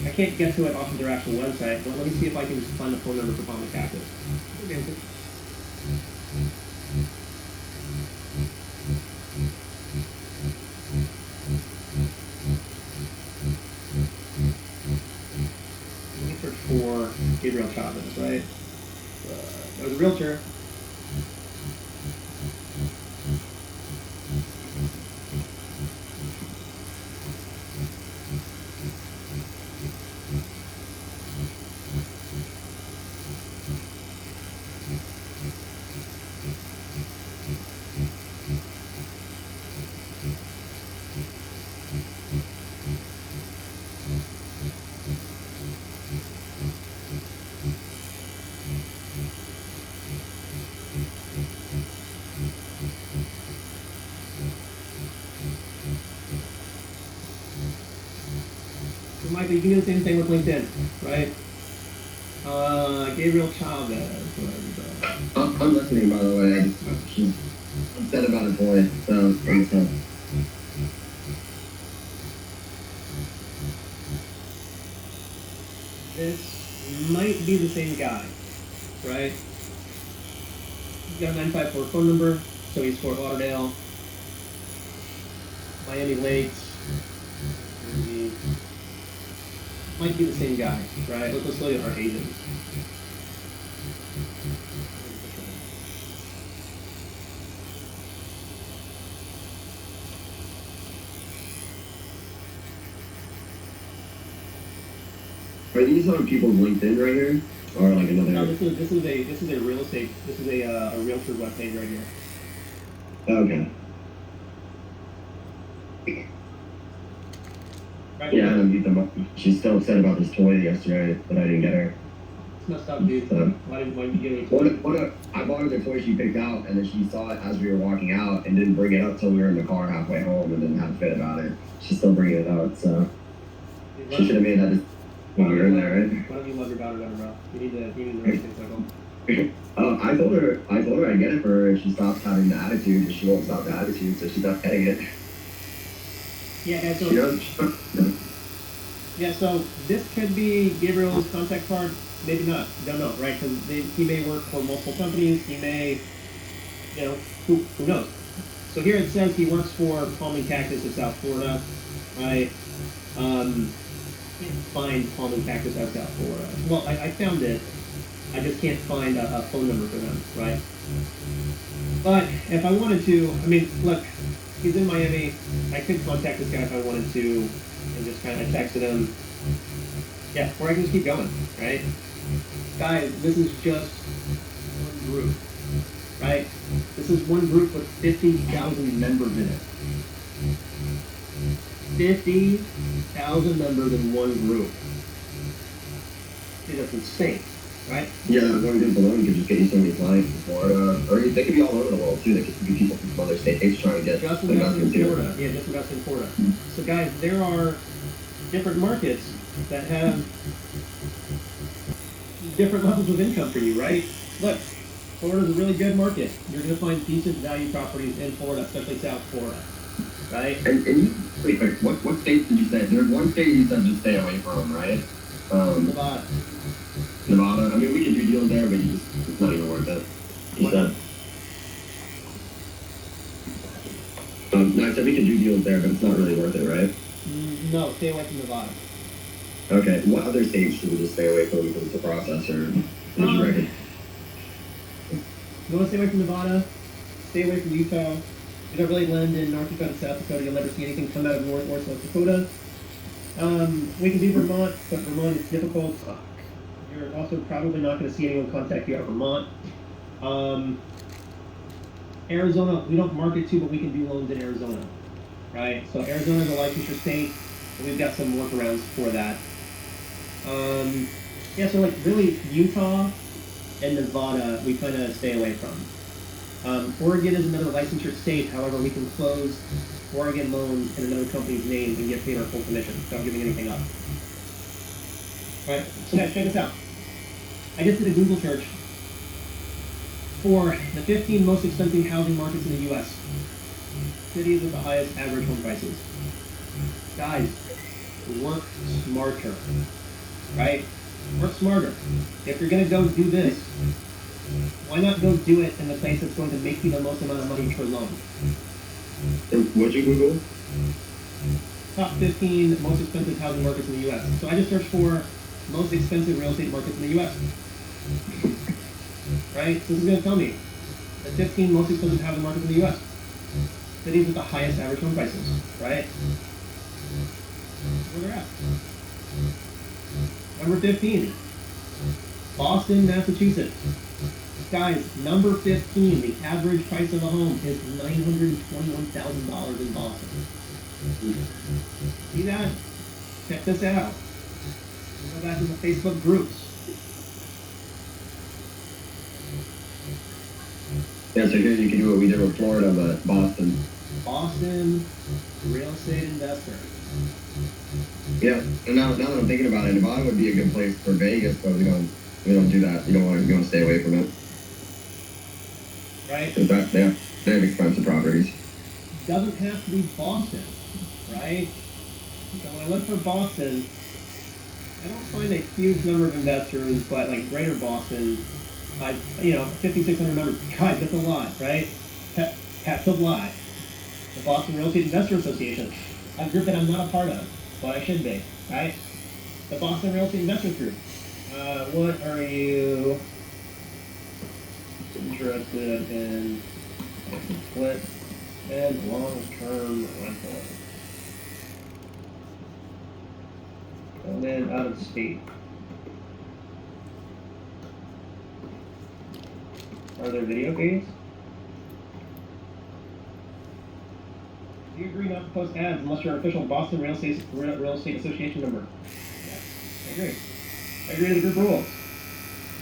Speaker 1: I can't get to it off of their actual website, but let me see if I can just find the phone number for Palm and Cactus. Okay. Let me search for Gabriel Chavez, right? That was a realtor. So Michael, you can do the same thing with LinkedIn, right? Gabriel Chavez.
Speaker 2: I'm listening, by the way. She's upset about his boy, so
Speaker 1: This might be the same guy, right? He's got a 954 phone number, so he's Fort Lauderdale, Miami Lakes. Might be the same guy, right? Let's look at our agent.
Speaker 2: Are these on people's LinkedIn right here, or like another?
Speaker 1: No, this is a real estate. This is a realtor webpage right here.
Speaker 2: Okay.
Speaker 1: Right.
Speaker 2: Yeah, I don't beat them up. She's still upset about this toy yesterday that I didn't get her.
Speaker 1: It's messed up, dude.
Speaker 2: So,
Speaker 1: Why didn't you get it?
Speaker 2: I bought her the toy she picked out, and then she saw it as we were walking out, and didn't bring it up till we were in the car halfway home, and then had a fit about it. She's still bringing it up, so she should have made that when we were in there, right?
Speaker 1: Why don't you love your daughter better, bro? You need the right things like
Speaker 2: I told her I'd get it for her if she stops having the attitude, and she won't stop the attitude, so she's not getting it.
Speaker 1: Yeah, guys. So
Speaker 2: She does.
Speaker 1: yeah, so this could be Gabriel's contact card. Maybe not. Don't know, right? Because he may work for multiple companies. He may, who knows? So here it says he works for Palm and Cactus of South Florida, right? Can't find Palm and Cactus of South Florida. Well, I found it. I just can't find a phone number for them, right? But if I wanted to, I mean, look, he's in Miami. I could contact this guy if I wanted to, and just kind of texted him. Yeah, or I can just keep going, right? Guys, this is just one group, right? This is one group with 50,000 members in it. 50,000 members in one group. Dude, that's insane, right?
Speaker 2: Yeah, one group alone could just get you so many clients in Florida, or they could be all over the world too. They could be people from other states trying to get
Speaker 1: Just invest in
Speaker 2: investment too.
Speaker 1: Florida. Yeah, just invest in Florida. So guys, there are different markets that have different levels of income for you, right? Look, Florida's a really good market. You're going to find decent value properties in Florida, especially South Florida, right?
Speaker 2: And you, wait, what states did you say? There's one state you said just stay away from, right?
Speaker 1: Nevada.
Speaker 2: Nevada. I mean, we can do deals there, but it's not even worth it. You said. No, I said we can do deals there, but it's not really worth it, right?
Speaker 1: No, stay away from Nevada.
Speaker 2: Okay. What other states should we just stay away from because it's a process, or what you reckon?
Speaker 1: You want to stay away from Nevada? Stay away from Utah. You don't really lend in North Dakota, South Dakota. You'll never see anything come out of North or South Dakota. We can do Vermont, but Vermont is difficult. You're also probably not going to see anyone contact you out of Vermont. Arizona, we don't market to, but we can do loans in Arizona, right? So Arizona is a licensure state, and we've got some workarounds for that. Yeah, so like really Utah and Nevada, we kind of stay away from. Oregon is another licensure state. However, we can close Oregon loans in another company's name and get paid our full commission without giving anything up. All right, so guys, check this out. I just did a Google search for the 15 most expensive housing markets in the U.S. Cities with the highest average home prices. Guys, work smarter, right? Work smarter. If you're gonna go do this, why not go do it in the place that's going to make you the most amount of money per loan?
Speaker 2: What'd you Google?
Speaker 1: Top 15 most expensive housing markets in the U.S. So I just searched for most expensive real estate markets in the U.S. Right? So this is going to tell me the 15 most expensive housing markets in the U.S. Cities with the highest average home prices. Right? Where they're at. Number 15, Boston, Massachusetts. Guys, number 15, the average price of a home is $921,000 in Boston. See that? Check this out. Go back to the Facebook groups.
Speaker 2: Yeah, so here you can do what we did with Florida, but Boston.
Speaker 1: Boston, real estate investor.
Speaker 2: Yeah, and now that I'm thinking about it, Nevada would be a good place for Vegas, but we don't do that. You want to stay away from it.
Speaker 1: Right?
Speaker 2: Because they have expensive properties.
Speaker 1: Doesn't have to be Boston, right? So when I look for Boston, I don't find a huge number of investors, but like Greater Boston, 5,600 members. God, that's a lot, right? That's a lot. The Boston Real Estate Investor Association, a group that I'm not a part of, but I should be, right? The Boston Real Estate Investors Group. What are you interested in? Split and long-term rental. And then out of state. Are there video feeds? Do you agree not to post ads unless you're an official Boston Real Estate Association member? Yes, I agree. I agree to the group rules.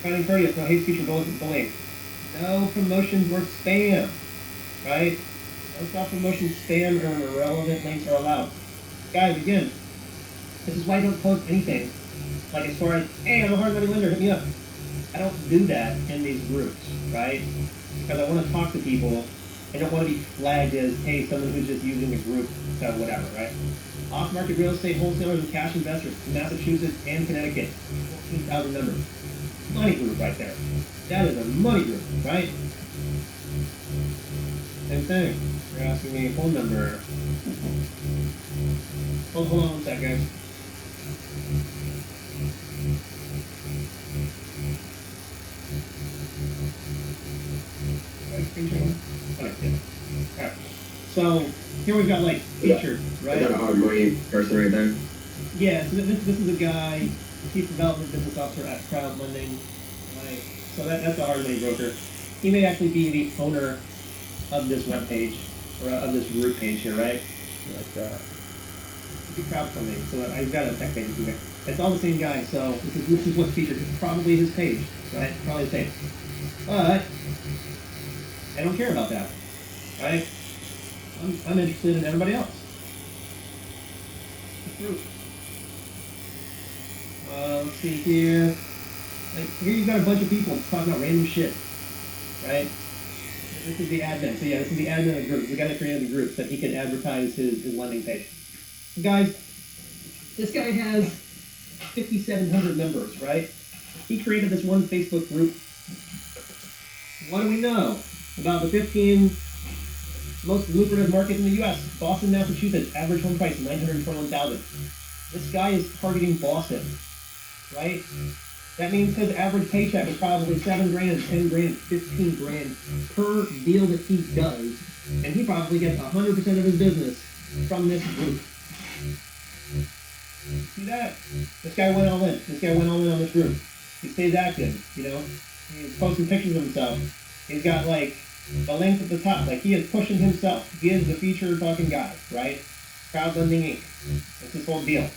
Speaker 1: Finding courteous, no hate speech or bullying. No promotions or spam, right? No self-promotion, spam, or irrelevant links are allowed. Guys, again, this is why I don't post anything. Like as far as, hey, I'm a hard money lender, hit me up. I don't do that in these groups, right? Because I want to talk to people. I don't want to be flagged as, hey, someone who's just using the group, whatever, right? Off-market real estate wholesalers and cash investors in Massachusetts and Connecticut, 14,000 members. Money group right there. That is a money group, right? Same thing. You're asking me a phone number. Hold on one sec, guys. Alright. So here we've got like featured, right?
Speaker 2: Is that a hard money person right there?
Speaker 1: Yeah, so this is a guy, Chief Development Business Officer at Crowd Lending. Right. So that's a hard money broker. He may actually be the owner of this web page, or of this group page here, right? Like that. Crowdfunding. So I've got a tech page here. It's all the same guy, so this is what's featured. It's probably his page, right? Probably his page. But I don't care about that, right? I'm interested in everybody else. Let's see here. Like here you've got a bunch of people talking about random shit, right? This is the admin. So yeah, this is the admin of the group. The guy that created the group so that he can advertise his lending page. Guys, this guy has 5,700 members, right? He created this one Facebook group. What do we know about the 15 most lucrative markets in the U.S.? Boston, Massachusetts, average home price $921,000. This guy is targeting Boston, right? That means his average paycheck is probably $7 grand, $10 grand, $15 grand per deal that he does, and he probably gets 100% of his business from this group. See that? This guy went all in. This guy went all in on this group. He stays active, you know? He's posting pictures of himself. He's got, like, the links at the top. Like, he is pushing himself. He is the featured fucking guy, right? Crowdlending Inc. That's his whole deal.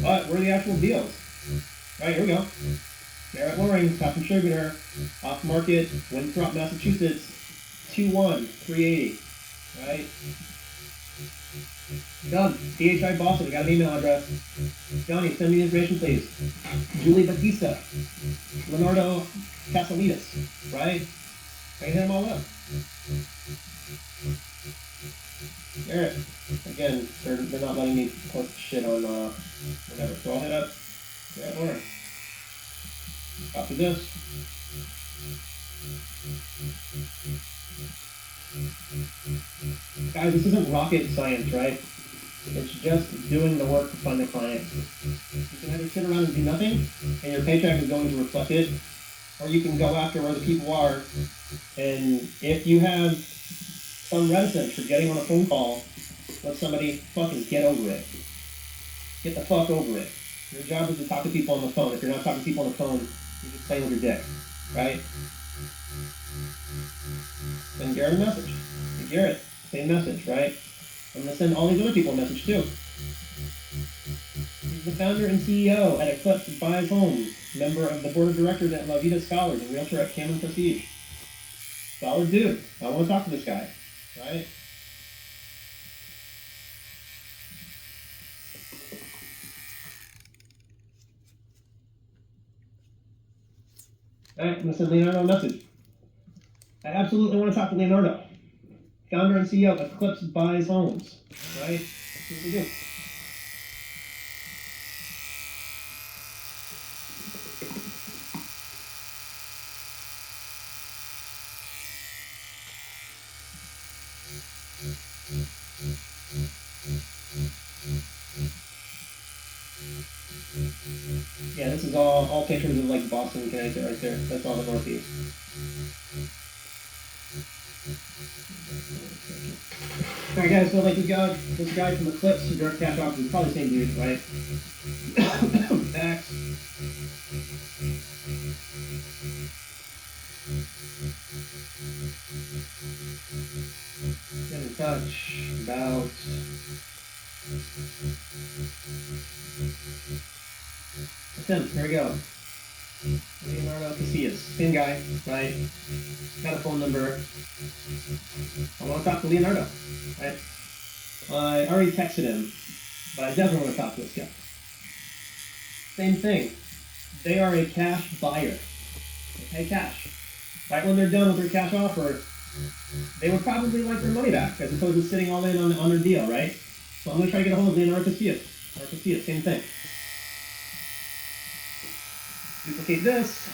Speaker 1: But where are the actual deals? Right, here we go. Garrett Loring, top contributor, off market, Winthrop, Massachusetts, 21380, right? Doug, DHI Boston, got an email address. Johnny, send me the information, please. Julie Batista, Leonardo Casalitas, right? I can hit them all up. Garrett, again, they're not letting me post shit on whatever. So I'll hit up Garrett Loring. Copy this. Guys, this isn't rocket science, right? It's just doing the work to fund the client. You can either sit around and do nothing, and your paycheck is going to reflect it, or you can go after where the people are, and if you have some reticence for getting on a phone call, let somebody fucking get over it. Get the fuck over it. Your job is to talk to people on the phone. If you're not talking to people on the phone, you're just playing with your dick, right? Send Garrett a message. Hey Garrett, same message, right? I'm going to send all these other people a message too. He's the founder and CEO at Eclipse Buys Homes, member of the board of directors at La Vida Scholars, and realtor at Cameron Prestige. Solid dude. I want to talk to this guy, right? Alright, I'm going to send Leonardo a message. I absolutely want to talk to Leonardo. Founder and CEO of Eclipse Buys Homes. Right? That's what we do. Yeah, this is all pictures of like Boston, Connecticut right there. That's all the Northeast. Alright guys, so like this guy from the clips, the direct cash office is probably the same dude, right? Max. Get in touch about that's him. There we go. Leonardo Casillas. Same guy, right? Got a phone number. I want to talk to Leonardo, right? I already texted him, but I definitely want to talk to this guy. Same thing. They are a cash buyer. They pay cash. Right when they're done with their cash offer, they would probably like their money back as opposed to sitting all in on their deal, right? So I'm going to try to get a hold of Leonardo Casillas. Same thing. Duplicate this.